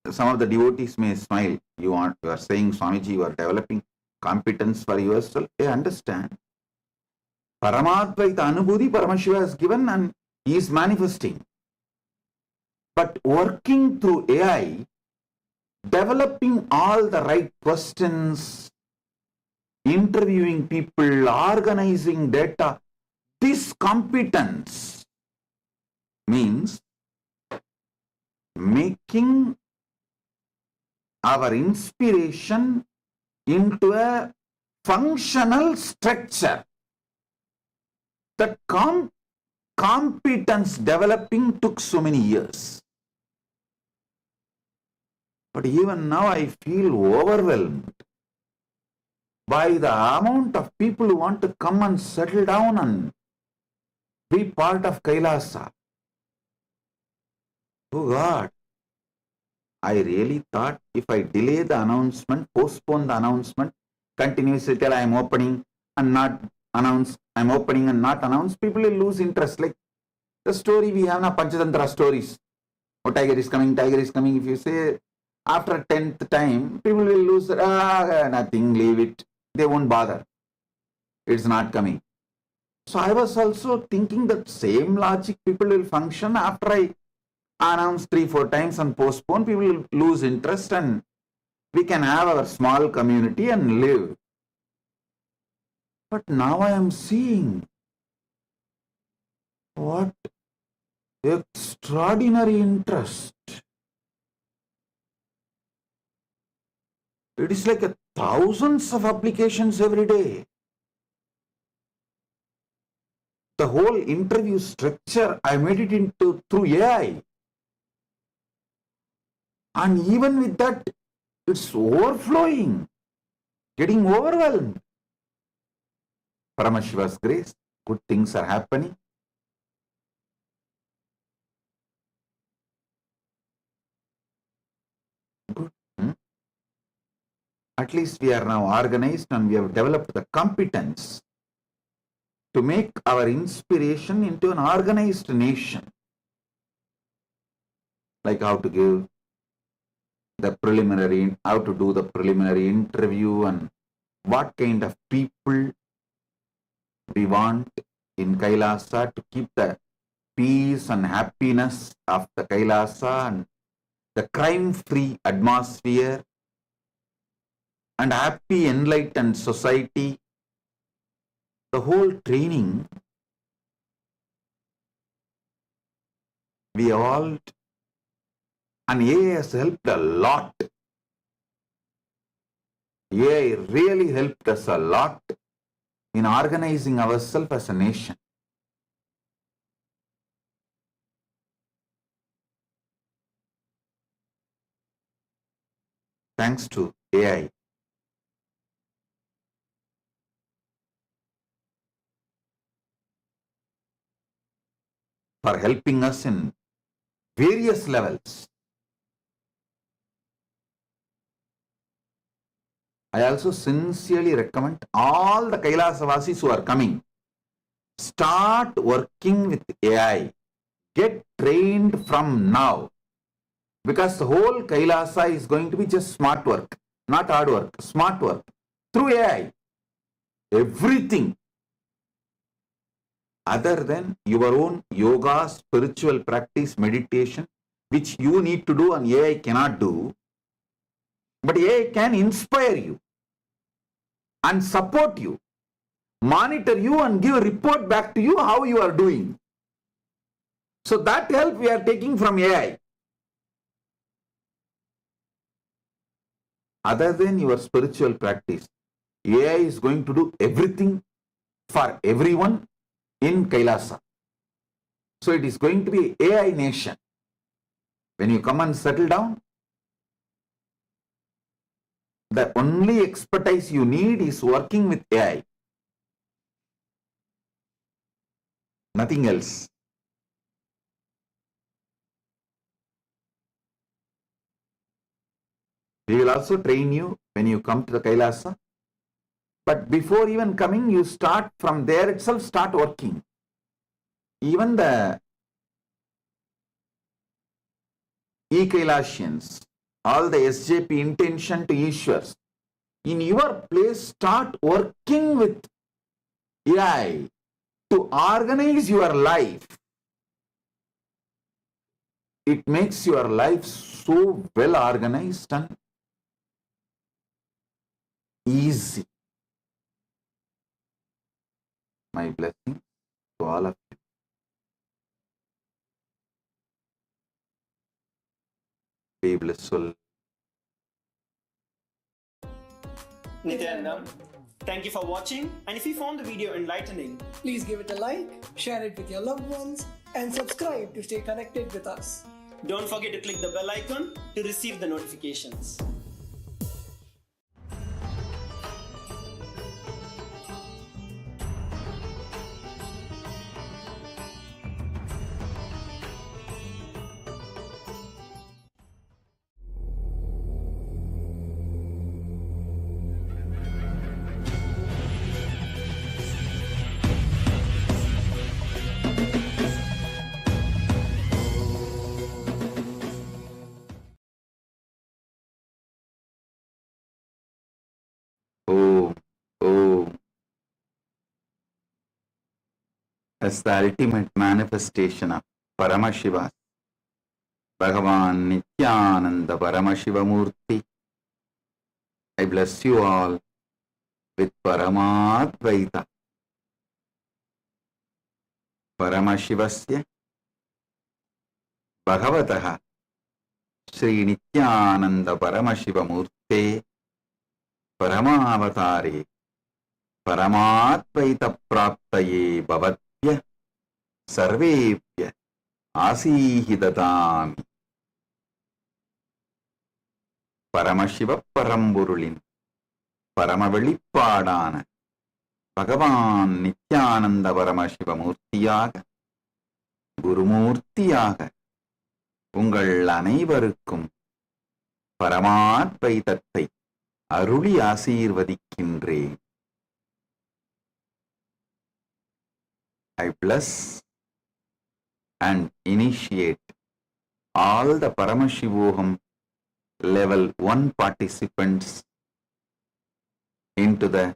Some of the devotees may smile. You are saying, Swamiji, you are developing competence for yourself. I understand. Paramatvaita Anubhuti Paramashiva has given and he is manifesting. But working through AI, developing all the right questions, interviewing people, organizing data, this competence means making our inspiration into a functional structure. That competence developing took so many years. But even now I feel overwhelmed by the amount of people who want to come and settle down and be part of Kailasa. Oh God, I really thought if I delay the announcement, postpone the announcement, continuously tell I am opening and not announce, I am opening and not announce, people will lose interest. Like the story we have now, Panchatantra stories. Oh, tiger is coming, tiger is coming. If you say after 10th time, people will lose, nothing, leave it. They won't bother. It's not coming. So I was also thinking that same logic people will function after I announce 3-4 times and postpone, people will lose interest and we can have our small community and live. But now I am seeing what extraordinary interest. It is like thousands of applications every day. The whole interview structure, I made it into through AI. And even with that, it's overflowing, getting overwhelmed. Paramashiva's grace, good things are happening. Good. At least we are now organized and we have developed the competence to make our inspiration into an organized nation. Like how to give the preliminary, how to do the preliminary interview and what kind of people we want in Kailasa to keep the peace and happiness of the Kailasa and the crime-free atmosphere and happy, enlightened society. The whole training, we all, and AI has helped a lot. AI really helped us a lot in organizing ourselves as a nation. Thanks to AI. For helping us in various levels. I also sincerely recommend all the Kailasavasis who are coming, start working with AI. Get trained from now. Because the whole Kailasa is going to be just smart work, not hard work, smart work. Through AI. Everything. Other than your own yoga, spiritual practice, meditation, which you need to do and AI cannot do. But AI can inspire you and support you, monitor you and give a report back to you how you are doing. So that help we are taking from AI. Other than your spiritual practice, AI is going to do everything for everyone in Kailasa. So it is going to be AI nation. When you come and settle down, the only expertise you need is working with AI. Nothing else. We will also train you when you come to the Kailasa. But before even coming, you start from there itself, start working. Even the E-Kailasians, all the SJP intention to Ishwars, in your place, start working with AI to organize your life. It makes your life so well organized and easy. My blessing to all of you. Be blissful. Nityanandam, thank you for watching, and if you found the video enlightening, please give it a like, share it with your loved ones, and subscribe to stay connected with us. don't forget to click the bell icon to receive the notifications. As the ultimate manifestation of Paramashiva, Bhagavan Nityananda Paramashiva Murti, I bless you all with Paramadvaita. Paramashivasya Bhagavataha Sri Nityananda Paramashiva Murte Paramavatare Paramadvaita Praptaye Bhavatya Sarvepya Asihidatami. Paramasiva பரம்பொருளின் பரமவெளிப்பாடான பகவான் நித்யானந்த பரமசிவமூர்த்தியாக, குருமூர்த்தியாக உங்கள் அனைவருக்கும் பரமாத்வைதத்தை அருளி ஆசீர்வதிக்கின்றேன். I bless and initiate all the Paramashivoham level 1 participants into the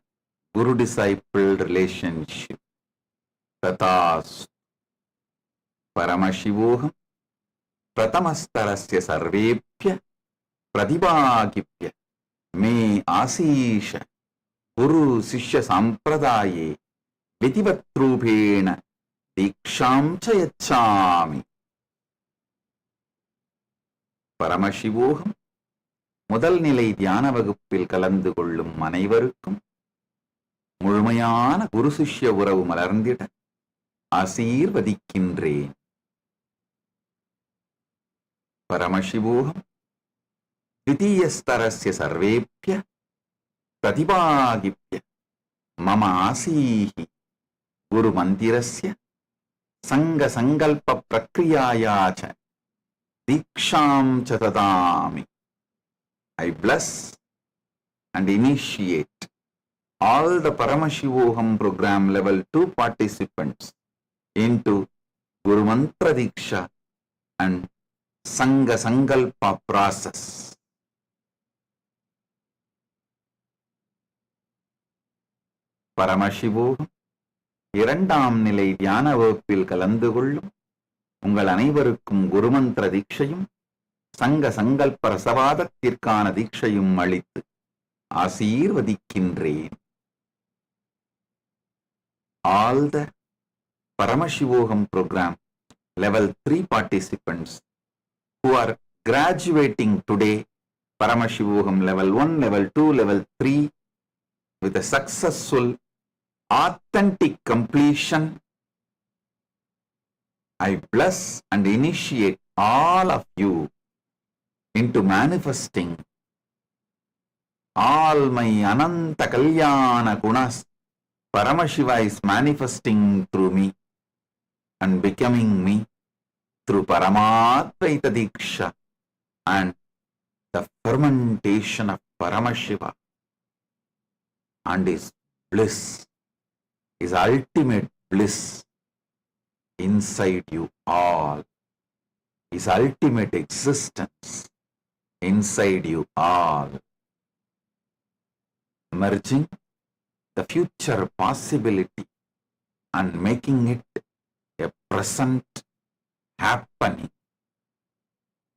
Guru-disciple relationship. Tathas Paramashivoham Pratamastarasya Sarvepya Pradibhagipya Me Asisha Guru Sishya Sampradaye Vitivatrupena Diksham Chayachami. பரமசிவோகம் முதல் நிலை தியான வகுப்பில் கலந்து கொள்ளும் அனைவருக்கும் முழுமையான குரு சிஷ்ய உறவு மலர்ந்திட ஆசீர்வதிக்கின்றேன். பரமசிவோகம் द्वितीयस्तरस्य सर्वेभ्य प्रतिभागिभ्य मम आसीः गुरुमन्दिरस्य सङ्गसङ्कल्पप्रक्रियाया च दीक्षां च ददामि. I bless and initiate all the Paramashivoham program level 2 participants into Guru Mantra Diksha and Sangha Sankalpa process. பரமசிவோகம் இரண்டாம் நிலை தியான வகுப்பில் கலந்து கொள்ளும் உங்கள் அனைவருக்கும் குருமந்திர தீட்சையும் சங்க சங்கல்ப ரசவாதத்திற்கான தீட்சையும் அளித்து ஆசீர்வதிக்கின்றேன். All the Paramashivoham program level 3 participants who are graduating today, Paramashivoham level 1, level 2, level 3 with a successful authentic completion, I bless and initiate all of you into manifesting all my Ananta Kalyana Gunas. Paramashiva is manifesting through me and becoming me through Paramatvaita Diksha and the fermentation of Paramashiva and his bliss, his ultimate bliss inside you all, his ultimate existence inside you all, merging the future possibility and making it a present happening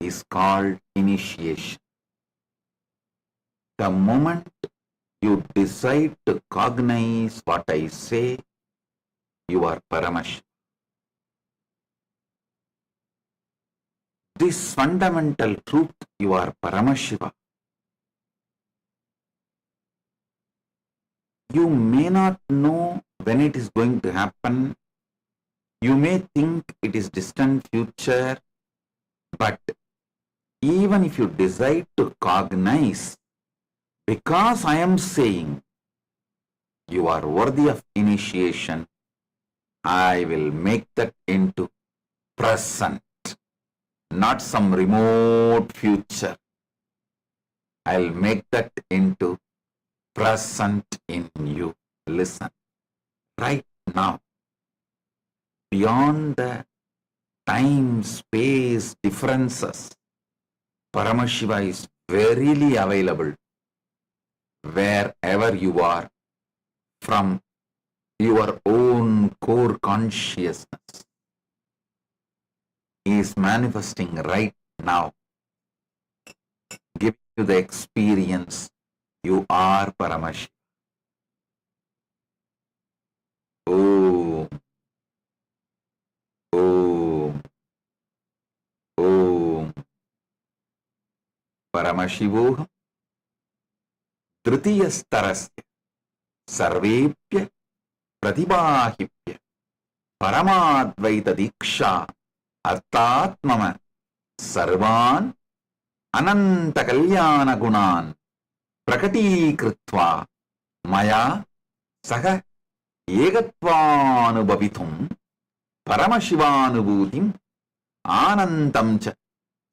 is called initiation. The moment you decide to cognize what I say, you are Paramashiva. This fundamental truth, you are Paramashiva. You may not know when it is going to happen. You may think it is distant future, but even if you decide to cognize, because I am saying you are worthy of initiation, I will make that into present, not some remote future. I'll make that into present in you. Listen, right now, beyond the time-space differences, Paramashiva is verily available wherever you are from your own core consciousness. He is manifesting right now. Give you the experience. You are Paramashiva. Om. Om. Om. Paramashivoham Tritiyasterasya Sarvepya Pratibhahipya Paramadvaita Diksha Artatmama Sarvan Ananta Kalyana Gunan Prakati Kritva Maya Saha ஏகத்வானுபவித்தும் பரமசிவானுபூதிம் ஆனந்தம் ச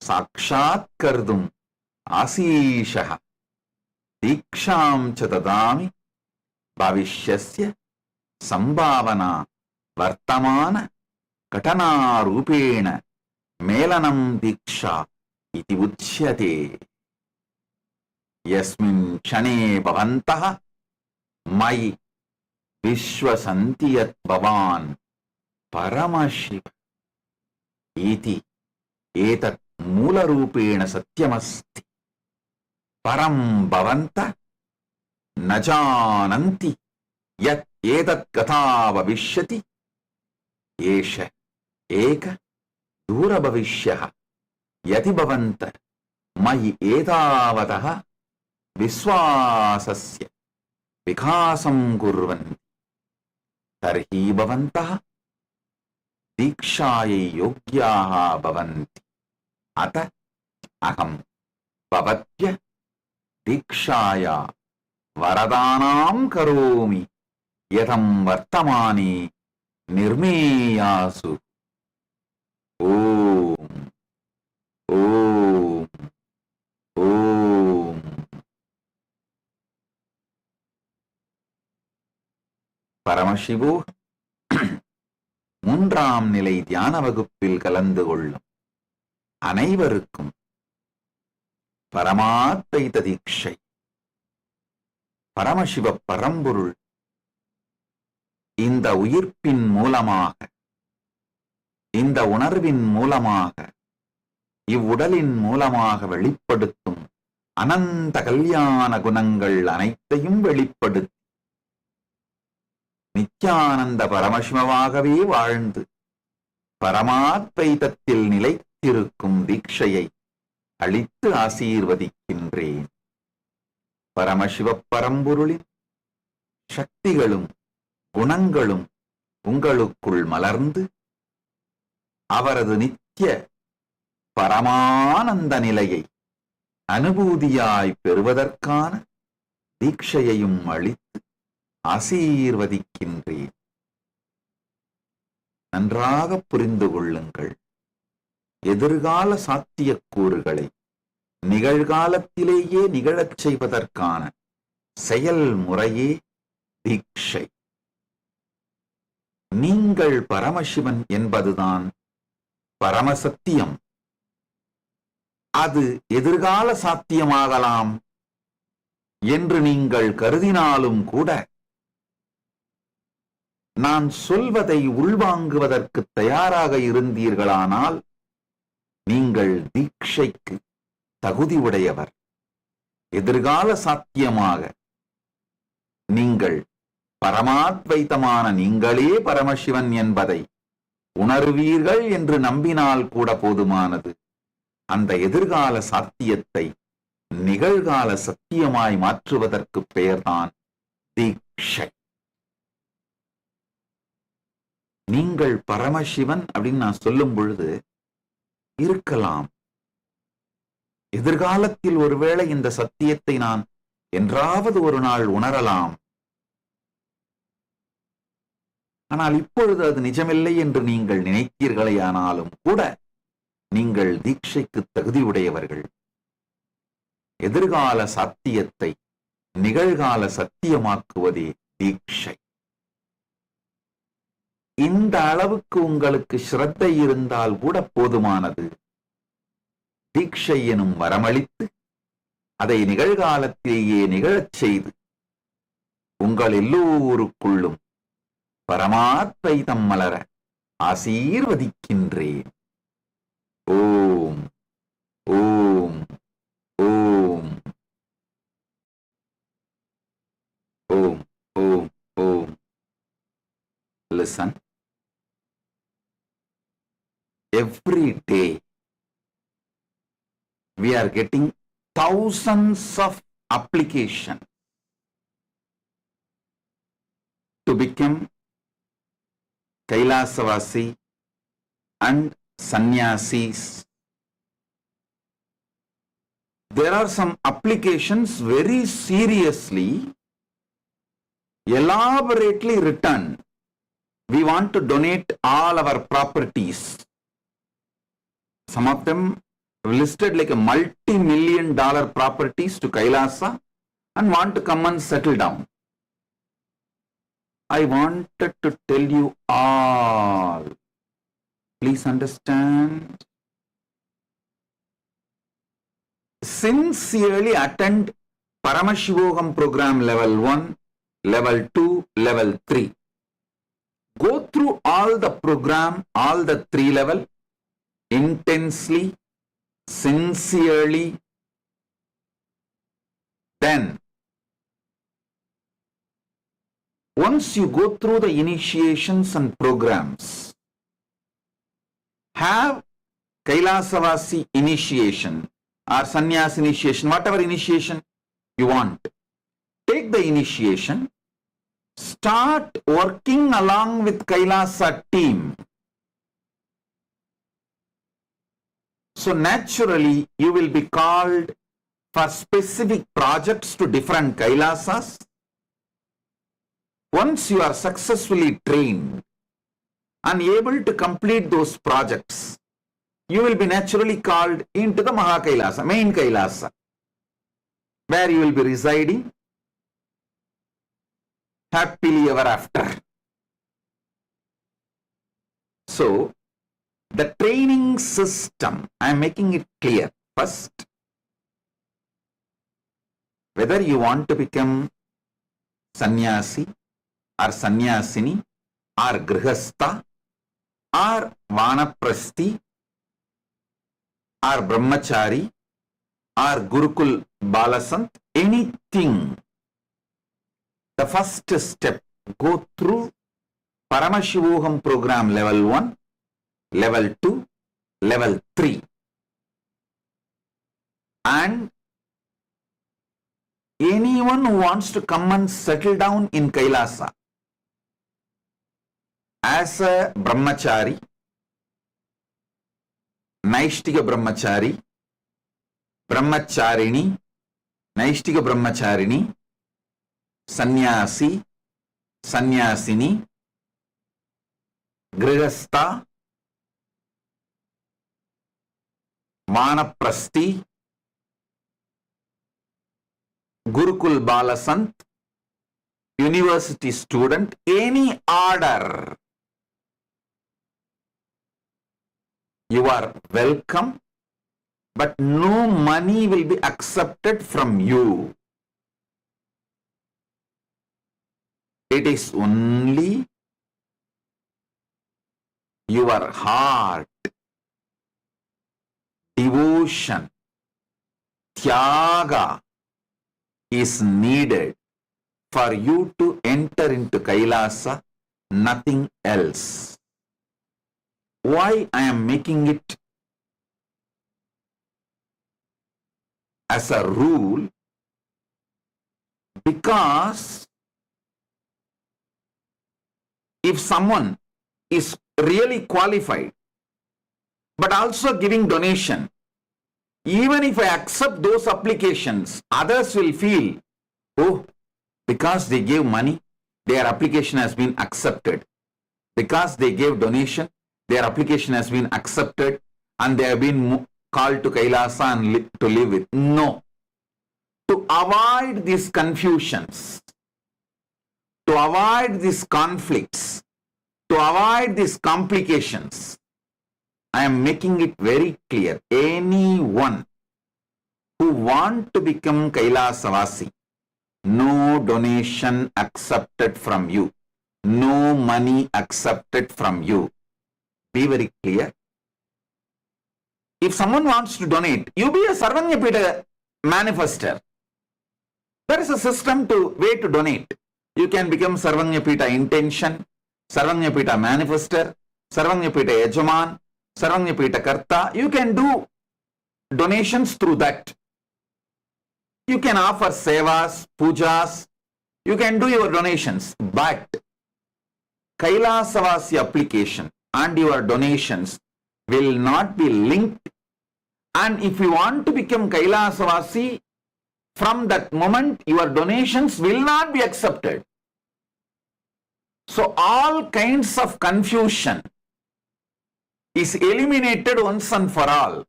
சாட்சாத்கர்தும் ஆசீஷः தீக்ஷாம் ச ததாமி பவிஷ்யஸ்ய சம்பாவனா வர்த்தமான கடனாரூபேண மேலனம் தீக்ஷா इति उच्यते यस्मिन् क्षणे भवन्तः मयि विश्वसन्ति यत् भवान् परमशिव इति एतत् मूलरूपेण सत्यमस्ति परं भवन्तः न जानन्ति यत् एतत् कथा भविष्यति एष एक दूरभविष्यः यदि भवन्तः मयि एतावतः विश्वासस्य विकासं कुर्वन्ति तर्हि भवन्तः दीक्षायै योग्याः भवन्ति अतः अहं भवत्य दीक्षाया वरदानां करोमि यथं वर्तमाने निर्मेयासु ओम ஓம் ஓம். பரமசிவோ மூன்றாம் நிலை தியான வகுப்பில் கலந்து கொள்ளும் அனைவருக்கும் பரமாத்வைத தீட்சை. பரமசிவ பரம்பொருள் இந்த உயிர்ப்பின் மூலமாக, இந்த உணர்வின் மூலமாக, இவ்வுடலின் மூலமாக வெளிப்படுத்தும் அனந்த கல்யாண குணங்கள் அனைத்தையும் வெளிப்படுத்தி நித்யானந்த பரமசிவமாகவே வாழ்ந்து பரமாத்வைதத்தில் நிலைத்திருக்கும் தீட்சையை அளித்து ஆசீர்வதிக்கின்றேன். பரமசிவ பரம்பொருளின் சக்திகளும் குணங்களும் உங்களுக்குள் மலர்ந்து அவரது நித்திய பரமானந்த நிலையை அனுபூதியாய் பெறுவதற்கான தீட்சையையும் அளித்து ஆசீர்வதிக்கின்றேன். நன்றாக புரிந்து கொள்ளுங்கள். எதிர்கால சாத்தியக்கூறுகளை நிகழ்காலத்திலேயே நிகழச் செய்வதற்கான செயல்முறையே தீட்சை. நீங்கள் பரமசிவன் என்பதுதான் பரமசத்தியம். அது எதிர்கால சாத்தியமாகலாம் என்று நீங்கள் கருதினாலும் கூட, நான் சொல்வதை உள்வாங்குவதற்கு தயாராக இருந்தீர்களானால் நீங்கள் தீட்சைக்கு தகுதி உடையவர். எதிர்கால சாத்தியமாக நீங்கள் பரமாத்வைத்தமான நீங்களே பரமசிவன் என்பதை உணர்வீர்கள் என்று நம்பினால் கூட போதுமானது. அந்த எதிர்கால சாத்தியத்தை நிகழ்கால சத்தியமாய் மாற்றுவதற்கு பெயர்தான் தீட்சை. நீங்கள் பரமசிவன் அப்படின்னு நான் சொல்லும் பொழுது இருக்கலாம், எதிர்காலத்தில் ஒருவேளை இந்த சத்தியத்தை நான் என்றாவது ஒரு நாள் உணரலாம். ஆனால் இப்பொழுது அது நிஜமில்லை என்று நீங்கள் நினைத்தீர்களேயானாலும் கூட நீங்கள் தீட்சைக்கு தகுதியுடையவர்கள். எதிர்கால சாத்தியத்தை நிகழ்கால சத்தியமாக்குவதே தீட்சை. இந்த அளவுக்கு உங்களுக்கு ஸ்ரத்தை இருந்தால் கூட போதுமானது. தீட்சை எனும் வரமளித்து அதை நிகழ்காலத்திலேயே நிகழச் செய்து உங்கள் எல்லோருக்குள்ளும் பரமாத்வைதம் மலர ஆசீர்வதிக்கின்றேன். ஓம் ஓம் ஓம் ஓம் ஓம் ஓம். Listen. Every day we are getting thousands of applications to become Kailasavasi and sannyasis. There are some applications very seriously elaborately written, we want to donate all our properties. Some of them listed like a multi-million-dollar properties to Kailasa and want to come and settle down. I wanted to tell you all. Please understand. Sincerely attend Paramashivogam program level 1, level 2, level 3. Go through all the program, all the 3 level, intensely, sincerely. Then, once you go through the initiations and programs, have Kailasavasi initiation or sannyas initiation, whatever initiation you want. Take the initiation, start working along with Kailasa team. So naturally, you will be called for specific projects to different Kailasas. Once you are successfully trained and able to complete those projects, you will be naturally called into the Maha Kailasa, main Kailasa, where you will be residing happily ever after. So, the training system, I am making it clear. First, whether you want to become sannyasi or sannyasini or grihastha or vanaprasthi or brahmachari or Gurukul Balasant, anything. The first step, go through Paramashivogam program level 1, level 2, level 3. And anyone who wants to come and settle down in Kailasa as a brahmachari, Naishtika brahmachari, brahmacharini, Naishtika brahmacharini, sannyasi, sannyasini, grihastha, vanaprasthi, Gurukul Balasant, university student, any order, you are welcome, but no money will be accepted from you. It is only your heart, devotion, tyaga is needed for you to enter into Kailasa, nothing else. Why I am making it as a rule? Because if someone is really qualified, but also giving donation, even if I accept those applications, others will feel, oh, because they gave money, their application has been accepted. Because they gave donation, their application has been accepted and they have been called to Kailasa and to live with. No. To avoid these confusions, to avoid these conflicts, to avoid these complications, I am making it very clear. Anyone who want to become Kailasavasi, no donation accepted from you, no money accepted from you. Be very clear. If someone wants to donate, you be a Sarvanyapita manifester. There is a system way to donate. You can become Sarvanyapita intention, Sarvanyapita manifester, Sarvanyapita yajaman, Sarvanyapita karta. You can do donations through that. You can offer sevas, pujas. You can do your donations. But Kailasavasi application and your donations will not be linked. And if you want to become Kailasavasi, from that moment your donations will not be accepted. So all kinds of confusion is eliminated once and for all.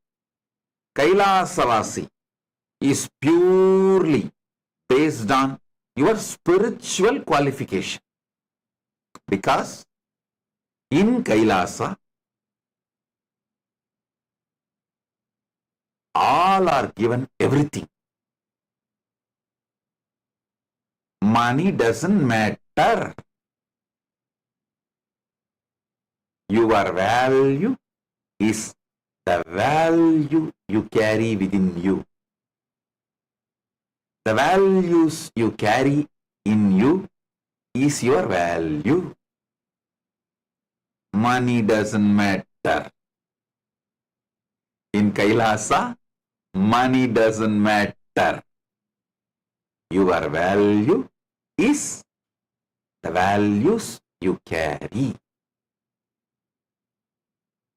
Kailasavasi is purely based on your spiritual qualification. Because in Kailasa, all are given everything. Money doesn't matter. Your value is the value you carry within you. The values you carry in you is your value. Money doesn't matter. In Kailasa, money doesn't matter. Your value is the values you carry.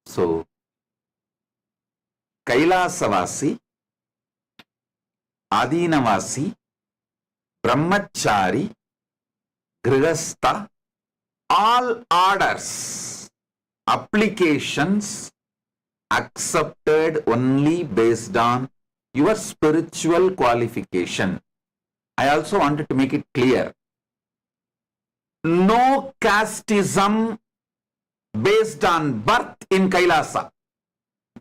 So, Kailasavasi, Adinavasi, Brahmachari, Grihastha, all orders, applications accepted only based on your spiritual qualification. I also wanted to make it clear. No casteism based on birth in Kailasa.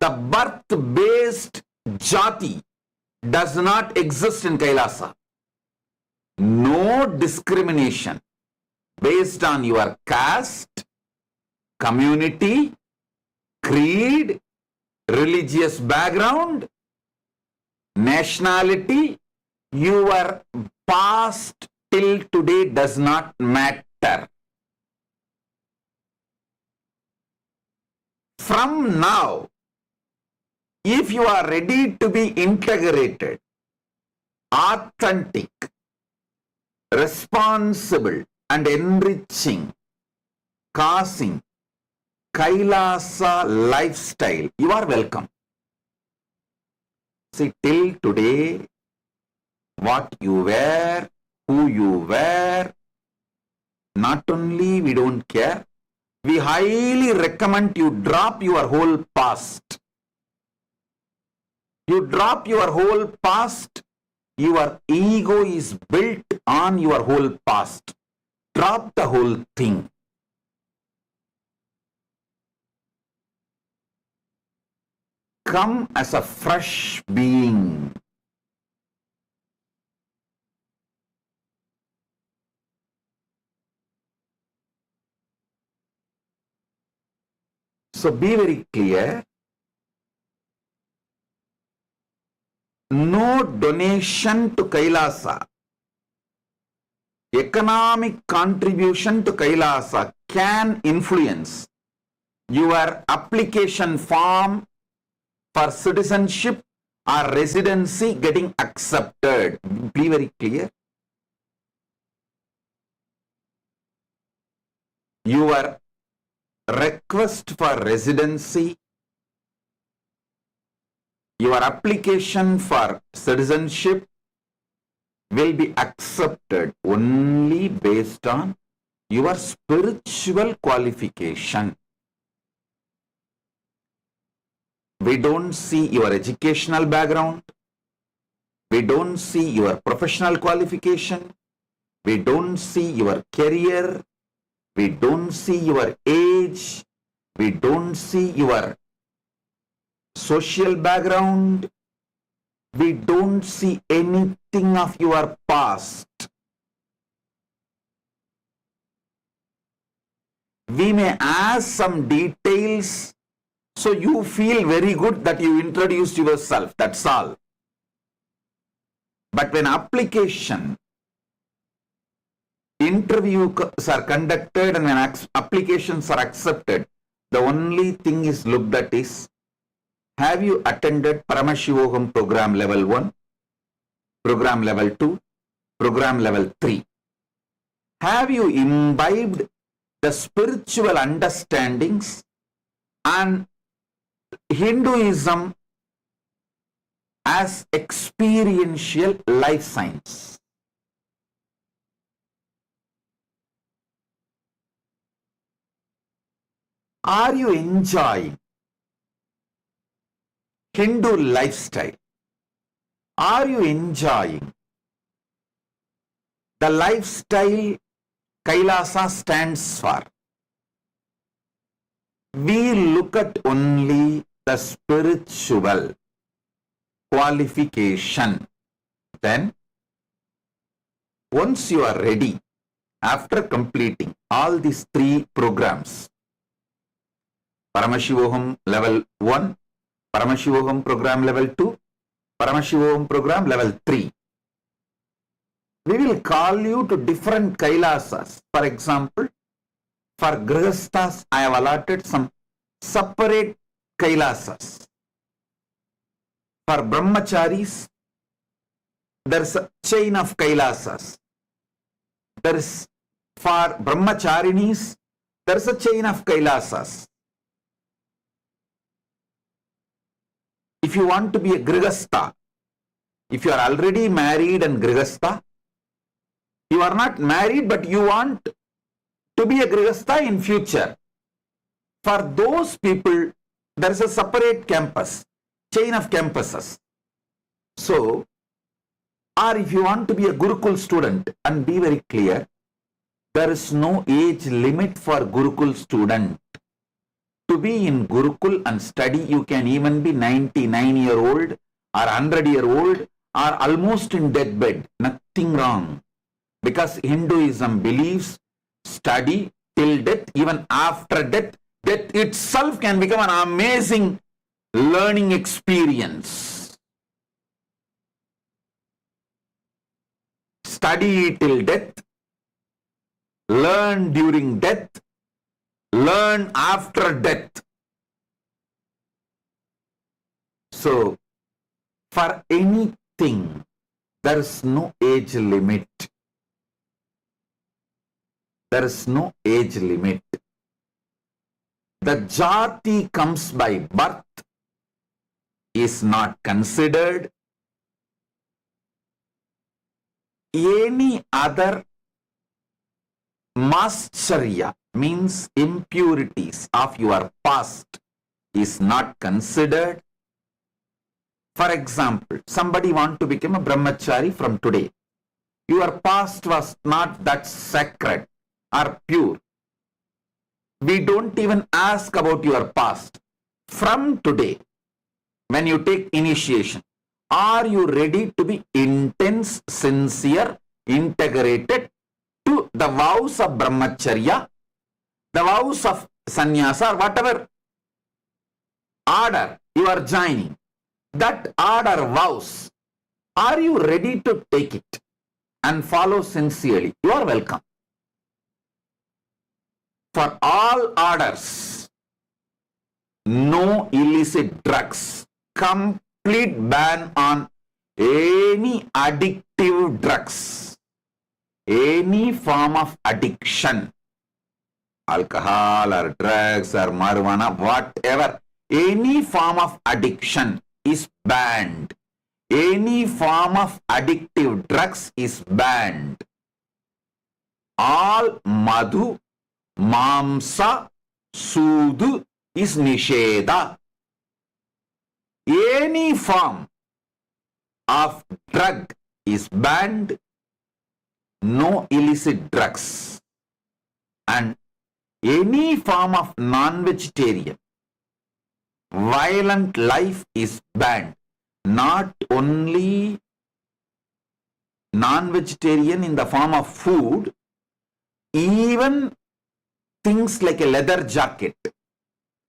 The birth-based jati does not exist in Kailasa. No discrimination based on your caste, community, creed, religious background, nationality, your past till today does not matter. From now, if you are ready to be integrated, authentic, responsible and enriching, causing Kailasa lifestyle, you are welcome. See, till today, what you wear, who you wear, not only we don't care, we highly recommend you drop your whole past. You drop your whole past, your ego is built on your whole past. Drop the whole thing. Come as a fresh being. So be very clear. No donation to Kailasa, economic contribution to Kailasa can influence your application form for citizenship or residency getting accepted. Be very clear. Your request for residency, your application for citizenship will be accepted only based on your spiritual qualification. We don't see your educational background. We don't see your professional qualification. We don't see your career. We don't see your age. We don't see your social background. We don't see anything of your past. We may ask some details so you feel very good that you introduced yourself. That's all. But when application, interviews are conducted and when applications are accepted, the only thing is looked at is, have you attended Paramashivogam program level 1, program level 2, program level 3? Have you imbibed the spiritual understandings and Hinduism as experiential life science? Are you enjoying Hindu lifestyle? Are you enjoying the lifestyle Kailasa stands for? We look at only the spiritual qualification. Then, once you are ready, after completing all these 3 programs, Paramashivoham level 1, Paramashivoham program level 2, Paramashivoham program level 3, we will call you to different Kailasas. For example, for Grihasthas, I have allotted some separate Kailasas. For Brahmacharis, there is a chain of Kailasas. There is, for Brahmacharinis, there is a chain of Kailasas. If you want to be a Grihastha, if you are already married and Grihastha, you are not married but you want to be a Grihastha in future. For those people, there is a separate campus, chain of campuses. So, or if you want to be a Gurukul student, and be very clear, there is no age limit for Gurukul student. To be in Gurukul and study, you can even be 99-year-old or 100-year-old or almost in deathbed. Nothing wrong. Because Hinduism believes study till death, even after death, death itself can become an amazing learning experience. Study till death, learn during death, learn after death. So, for anything, there is no age limit. There is no age limit. The jati comes by birth is not considered. Any other mascharya means impurities of your past is not considered. For example, somebody want to become a brahmachari from today. Your past was not that sacred or pure. We don't even ask about your past. From today, when you take initiation, are you ready to be intense, sincere, integrated to the vows of brahmacharya, the vows of sannyasa, or whatever order you are joining? That order vows, are you ready to take it and follow sincerely? You are welcome. For all orders, no illicit drugs, complete ban on any addictive drugs, any form of addiction, alcohol or drugs or marijuana, whatever, any form of addiction is banned. Any form of addictive drugs is banned. All madhu, mamsa, sudu is nisheda. Any form of drug is banned. No illicit drugs. And any form of non-vegetarian, violent life is banned. Not only non-vegetarian in the form of food, even things like a leather jacket,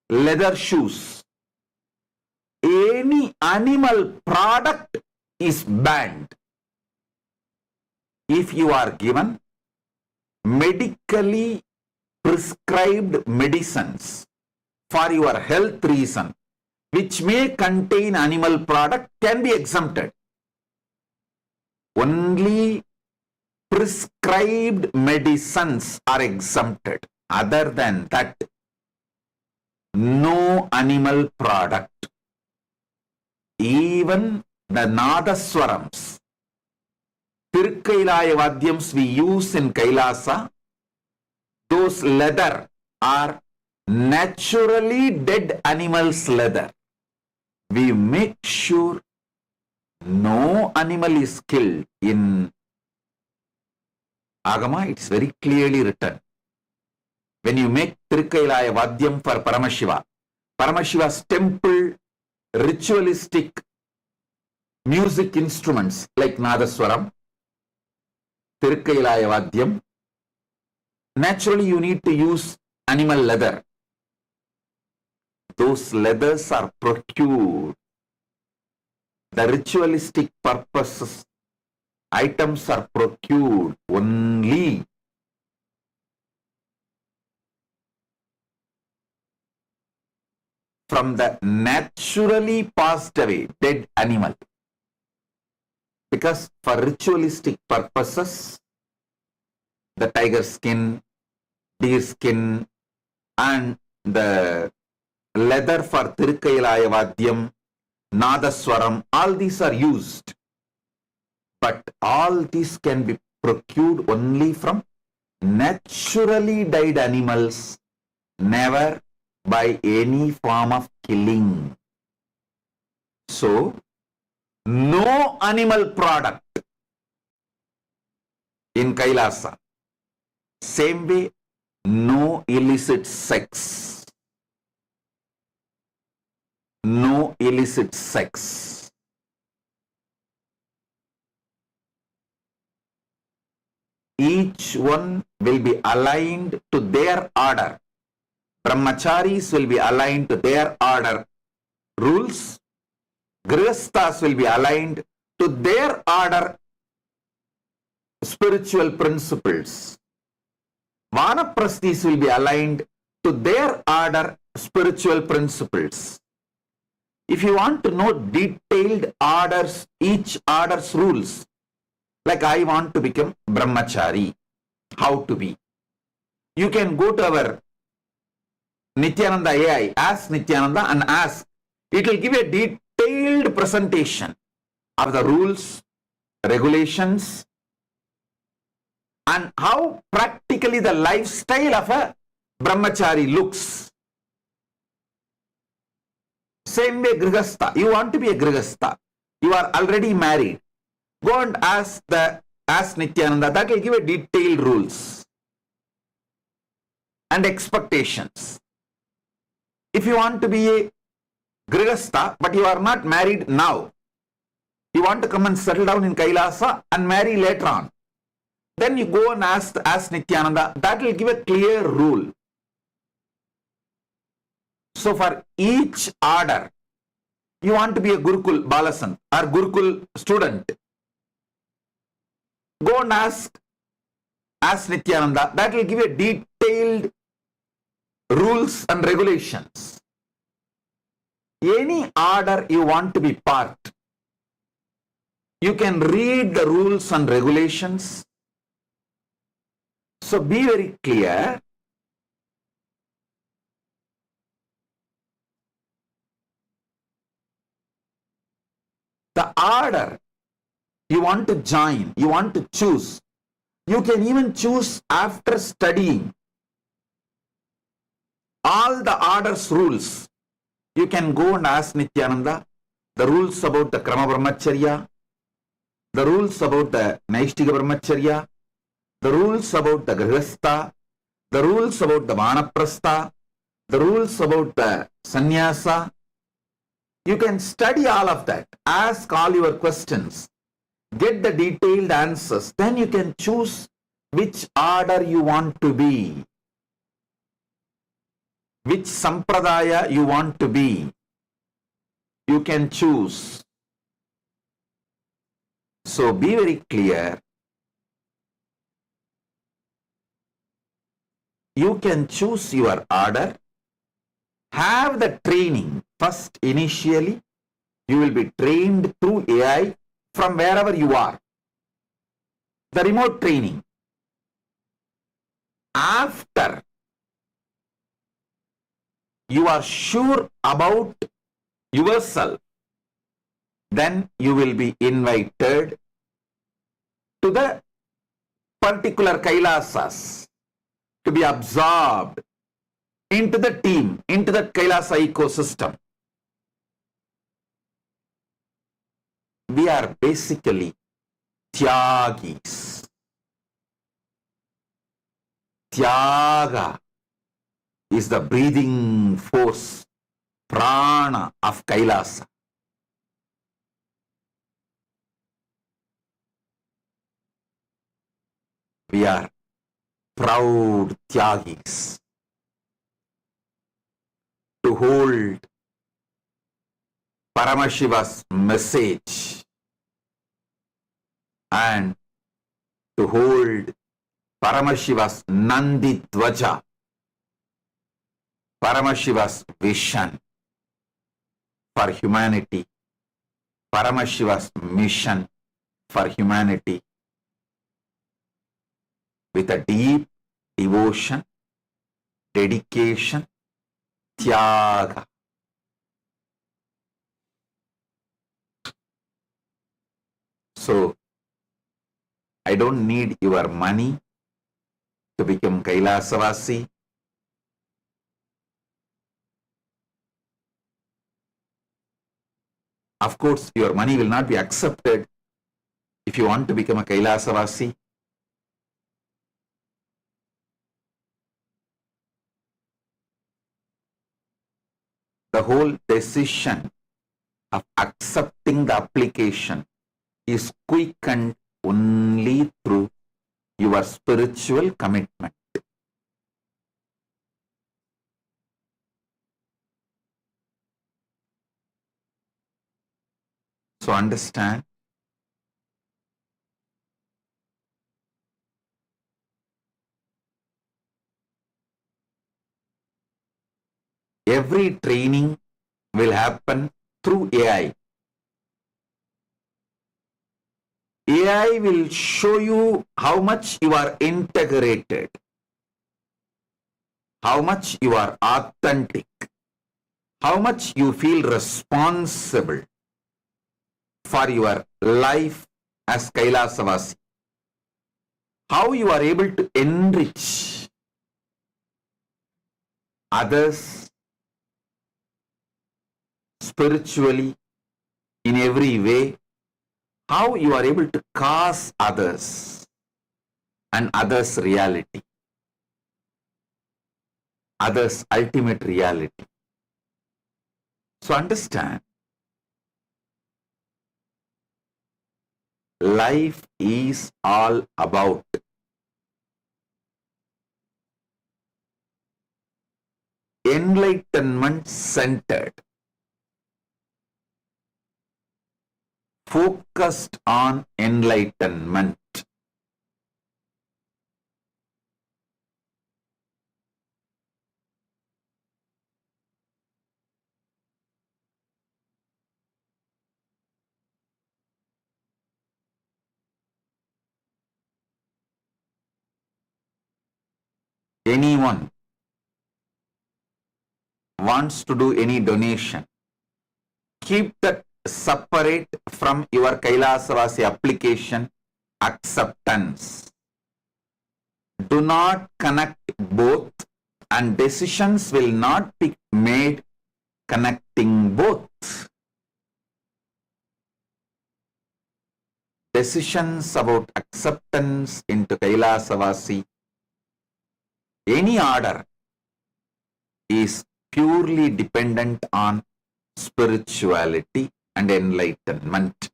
leather shoes, any animal product is banned. If you are given medically prescribed medicines for your health reason, which may contain animal product, can be exempted. Only prescribed medicines are exempted. Other than that, no animal product. Even the Nadaswarams, Tirkailaya Vadyams we use in Kailasa, those leather or naturally dead animals leather. We make sure no animal is killed. In Agama, it's very clearly written. When you make Tirukkailaya Vadyam for Paramashiva, Paramashiva's temple ritualistic music instruments like Nadaswaram, Tirukkailaya Vadyam, naturally you need to use animal leather. Those leathers are procured. The ritualistic purposes, items are procured only from the naturally passed away dead animal. Because for ritualistic purposes, the tiger skin, deer skin, and the leather for Tirukkailaya Vadyam, Nadaswaram, all these are used. But all these can be procured only from naturally died animals, never by any form of killing. So, no animal product in Kailasa. Same way, no illicit sex. No illicit sex. Each one will be aligned to their order. Brahmacharis will be aligned to their order rules. Grihasthas will be aligned to their order spiritual principles. Vanaprasthis will be aligned to their order spiritual principles. If you want to know detailed orders, each order's rules, like I want to become brahmachari, how to be, you can go to our Nityananda AI, ask Nityananda and ask. It will give a detailed presentation of the rules, regulations, and how practically the lifestyle of a brahmachari looks. Same way Grihastha. You want to be a Grihastha. You are already married. Go and ask Nityananda. That will give a detailed rules and expectations. If you want to be a Grihastha, but you are not married now, you want to come and settle down in Kailasa and marry later on, then you go and ask Nityananda. That will give a clear rule. So for each order, you want to be a Gurukul Balasan or Gurukul student, go and ask Nityananda. That will give a detailed rules and regulations. Any order you want to be part, you can read the rules and regulations. So be very clear. The order you want to join, you want to choose, you can even choose after studying all the order's rules. You can go and ask Nityananda the rules about the Krama Brahmacharya, the rules about the Naishtika Brahmacharya, the rules about the Grihastha, the rules about the Vanaprastha, the rules about the Sannyasa. You can study all of that, ask all your questions, get the detailed answers, then you can choose which order you want to be, which sampradaya you want to be. You can choose. So be very clear. You can choose your order, have the training. First, initially, you will be trained through AI from wherever you are. The remote training. After you are sure about yourself, then you will be invited to the particular Kailasas to be absorbed into the team, into the Kailasa ecosystem. We are basically Tyagis. Tyaga is the breathing force, prana of Kailasa. We are proud Tyagis to hold Paramashiva's message and to hold Paramashiva's Nandi Dvaja, Paramashiva's vision for humanity, Paramashiva's mission for humanity with a deep devotion, dedication, tyaga. So, I don't need your money to become Kailasavasi. Of course, your money will not be accepted if you want to become a Kailasavasi. The whole decision of accepting the application is quickened only through your spiritual commitment. So understand, every training will happen through AI. AI will show you how much you are integrated, how much you are authentic, how much you feel responsible for your life as Kailasavasi, how you are able to enrich others spiritually in every way, how you are able to cause others and others' reality, others' ultimate reality. So understand, life is all about enlightenment centered, focused on enlightenment. Anyone wants to do any donation, keep that separate from your Kailasavasi application acceptance. Do not connect both, and decisions will not be made connecting both. Decisions about acceptance into Kailasavasi, any order, is purely dependent on spirituality and enlightenment.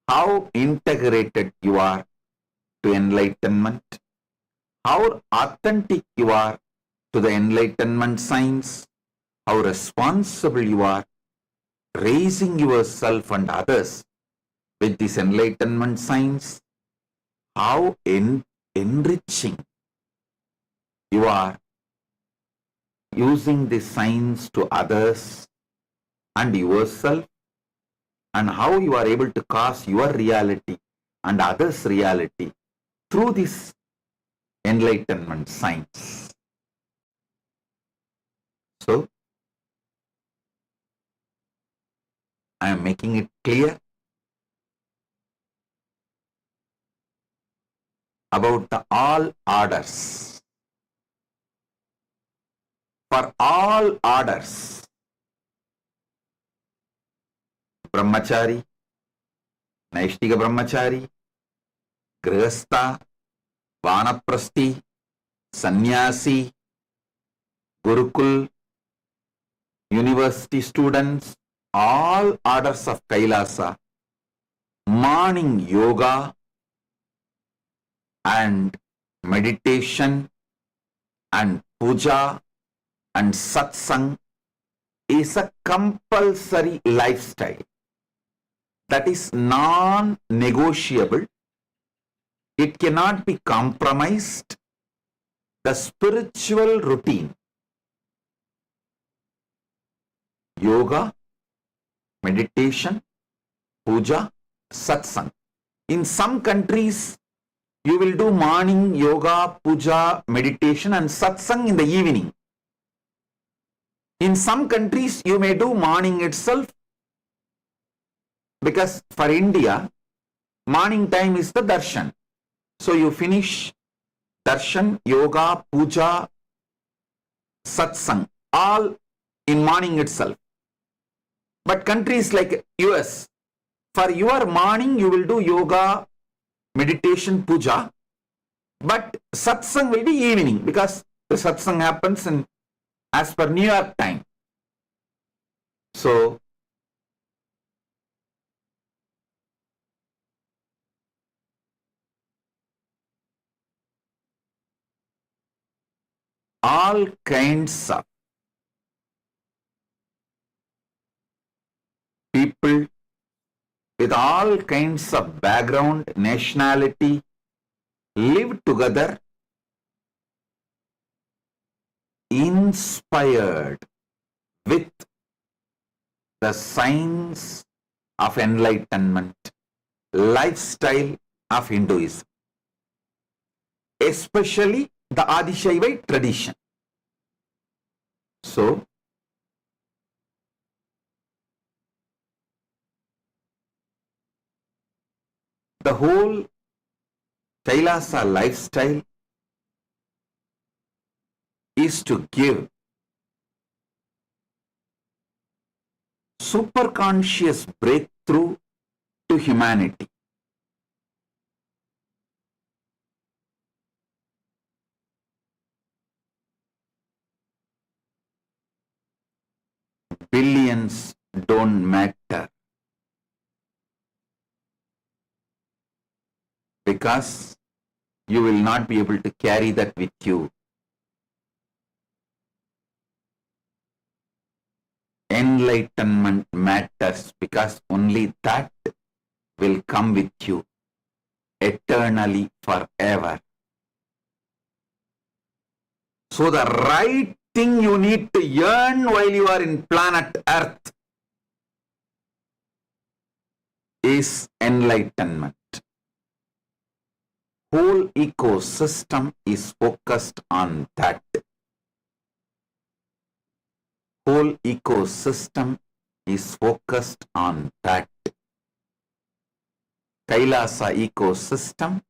How integrated you are to enlightenment, how authentic you are to the enlightenment science, how responsible you are raising yourself and others with this enlightenment science, how enriching you are using this science to others and yourself, and how you are able to cause your reality and others' reality through this enlightenment science. So, I am making it clear about the all orders. for all orders. Brahmachari, Naishtika Brahmachari, Grihastha, Vanaprasthi, Sannyasi, Gurukul, university students, all orders of Kailasa, morning yoga and meditation and puja and satsang is a compulsory lifestyle that is non-negotiable. It cannot be compromised. The spiritual routine, yoga, meditation, puja, satsang. In some countries, you will do morning yoga, puja, meditation and satsang in the evening. In some countries, you may do morning itself, because for India, morning time is the darshan. So you finish darshan, yoga, puja, satsang, all in morning itself. But countries like US, for your morning you will do yoga, meditation, puja, but satsang will be evening, because the satsang happens in as per New York time. So all kinds of people with all kinds of background, nationality, live together, inspired with the science of enlightenment, lifestyle of Hinduism, especially the Adishaivite tradition. So, the whole Kailasa lifestyle is to give superconscious breakthrough to humanity. Billions don't matter, because you will not be able to carry that with you. Enlightenment matters, because only that will come with you eternally, forever. So the right thing you need to yearn while you are in planet Earth is enlightenment. Whole ecosystem is focused on that. Whole ecosystem is focused on that. Kailasa ecosystem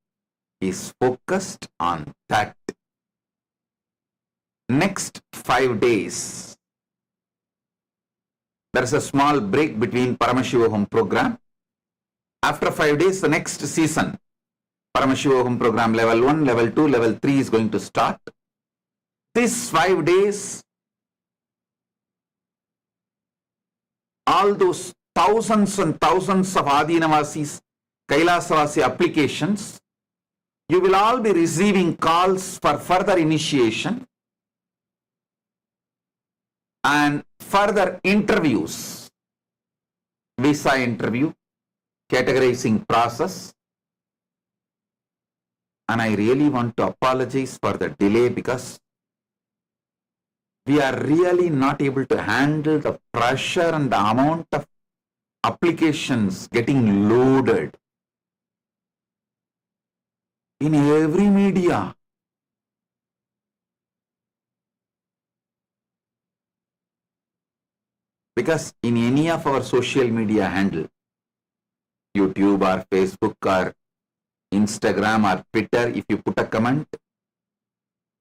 is focused on that. Next 5 days, there is a small break between Paramashiva Home program. After 5 days, the next season, Paramashiva Home program level 1, level 2, level 3 is going to start. These 5 days, all those thousands and thousands of Adinavasis, Kailasavasi applications, you will all be receiving calls for further initiation and further interviews, visa interview, categorizing process. And I really want to apologize for the delay, because we are really not able to handle the pressure and the amount of applications getting loaded in every media. Because in any of our social media handle, YouTube or Facebook or Instagram or Twitter, if you put a comment,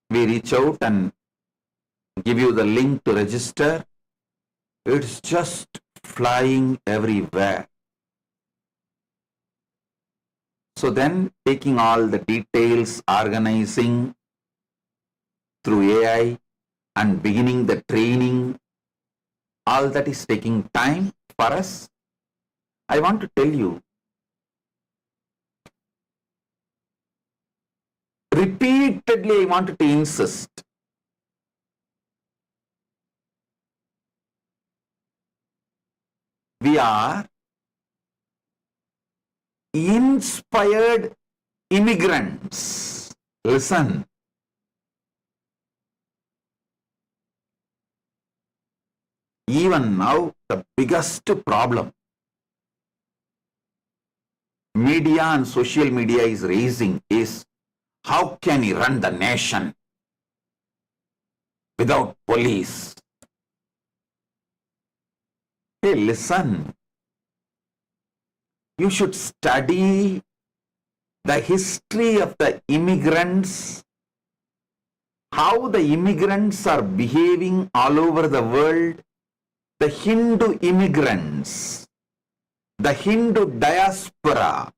we reach out and give you the link to register. It's just flying everywhere. So then taking all the details, organizing through AI and beginning the training, all that is taking time for us. I want to tell you, repeatedly I wanted to insist, we are inspired immigrants. Listen. Even now, the biggest problem media and social media is raising is, how can he run the nation without police? Hey, listen. You should study the history of the immigrants, how the immigrants are behaving all over the world, the Hindu immigrants, the Hindu diaspora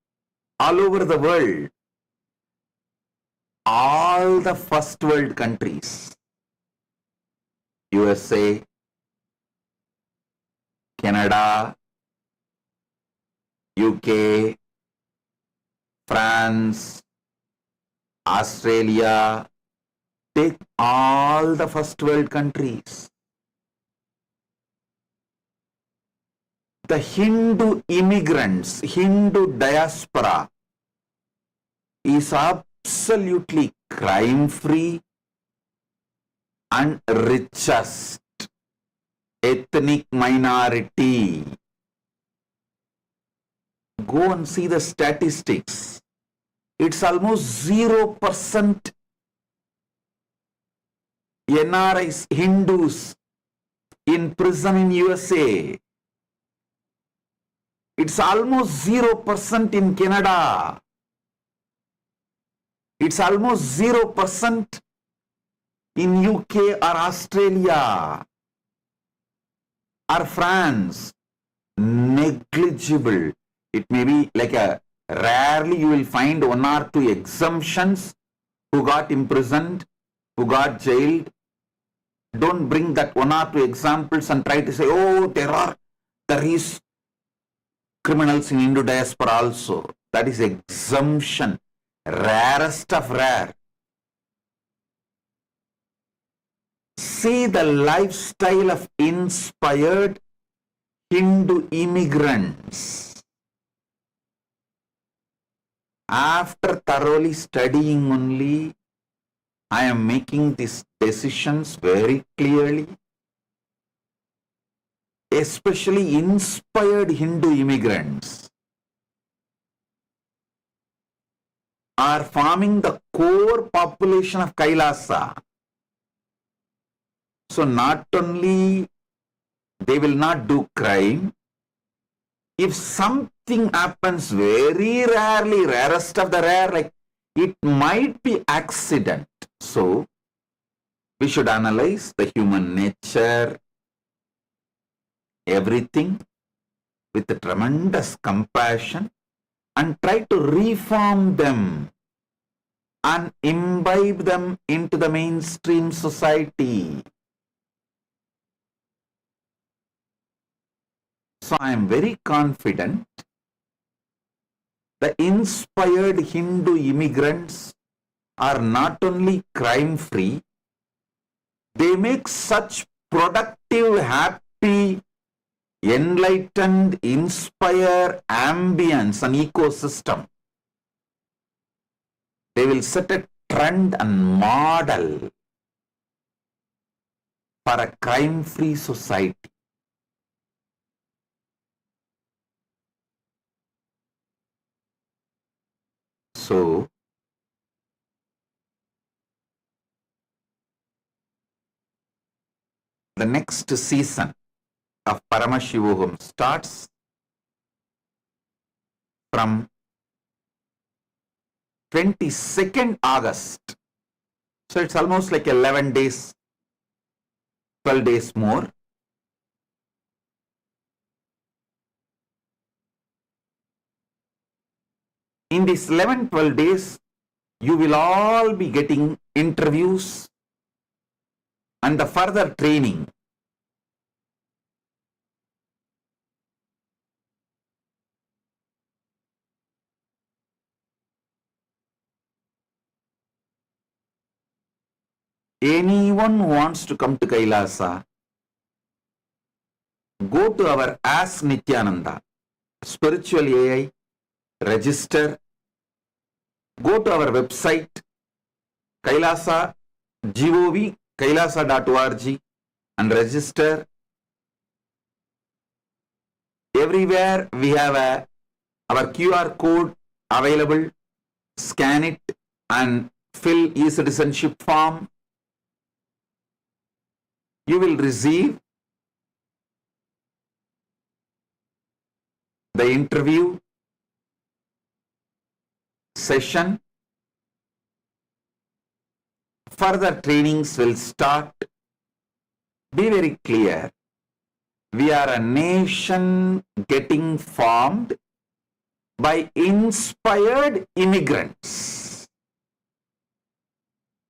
all over the world, all the first world countries, USA, Canada, UK, France, Australia, take all the first world countries. The Hindu immigrants, Hindu diaspora is absolutely crime-free and richest ethnic minority. Go and see the statistics. It's almost 0% NRIs, Hindus in prison in USA. It's almost 0% in Canada. It's almost 0% in UK or Australia or France. Negligible. It may be like rarely you will find one or two exemptions who got imprisoned, who got jailed. Don't bring that one or two examples and try to say, oh, there is criminals in Hindu diaspora also. That is exemption. Rarest of rare. See the lifestyle of inspired Hindu immigrants. After thoroughly studying only, I am making these decisions very clearly. Especially inspired Hindu immigrants are forming the core population of Kailasa. So not only they will not do crime, if something happens very rarely, rarest of the rare, like it might be accident. So we should analyze the human nature, everything with a tremendous compassion and try to reform them and imbibe them into the mainstream society. So I am very confident the inspired Hindu immigrants are not only crime-free, they make such productive, happy, enlightened, inspire ambience and ecosystem. They will set a trend and model for a crime-free society. So, the next season of Paramashivoham starts from 22nd August. So it's almost like 11 days 12 days more. In these 11, 12 days, you will all be getting interviews and the further training. Anyone who wants to come to Kailasa, go to our Ask Nityananda, Spiritual AI, register, go to our website, Kailasa, gov, kailasa.org, and register. Everywhere we have our QR code available. Scan it and fill e-citizenship form. You will receive the interview session. Further trainings will start. Be very clear. We are a nation getting formed by inspired immigrants.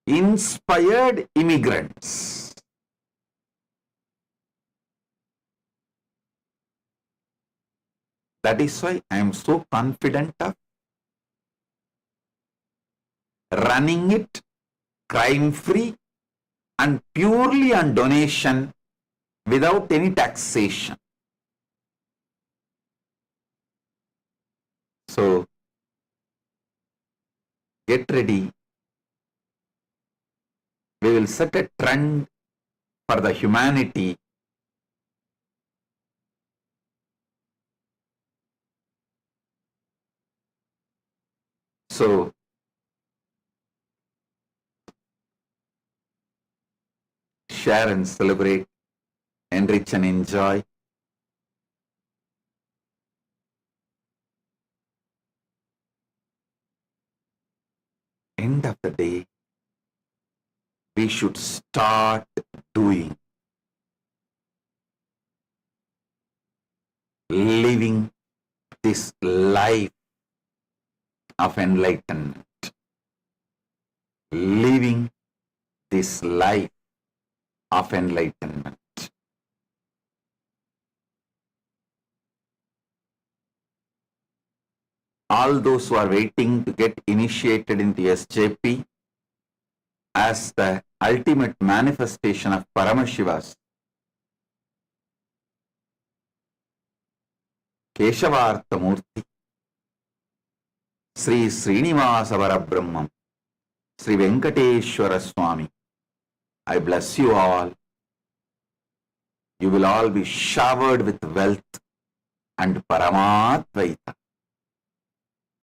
Inspired immigrants. That is why I am so confident of running it crime-free and purely on donation without any taxation. So, get ready. We will set a trend for the humanity. So, share and celebrate, enrich and enjoy. End of the day, we should start doing, living this life of enlightenment, living this life of enlightenment. All those who are waiting to get initiated into SJP as the ultimate manifestation of Paramashiva's Keshavarthamurti, Sri Srinivasa Parabrahmam, Sri Venkateshwara Swami, I bless you all. You will all be showered with wealth and Paramatvaita.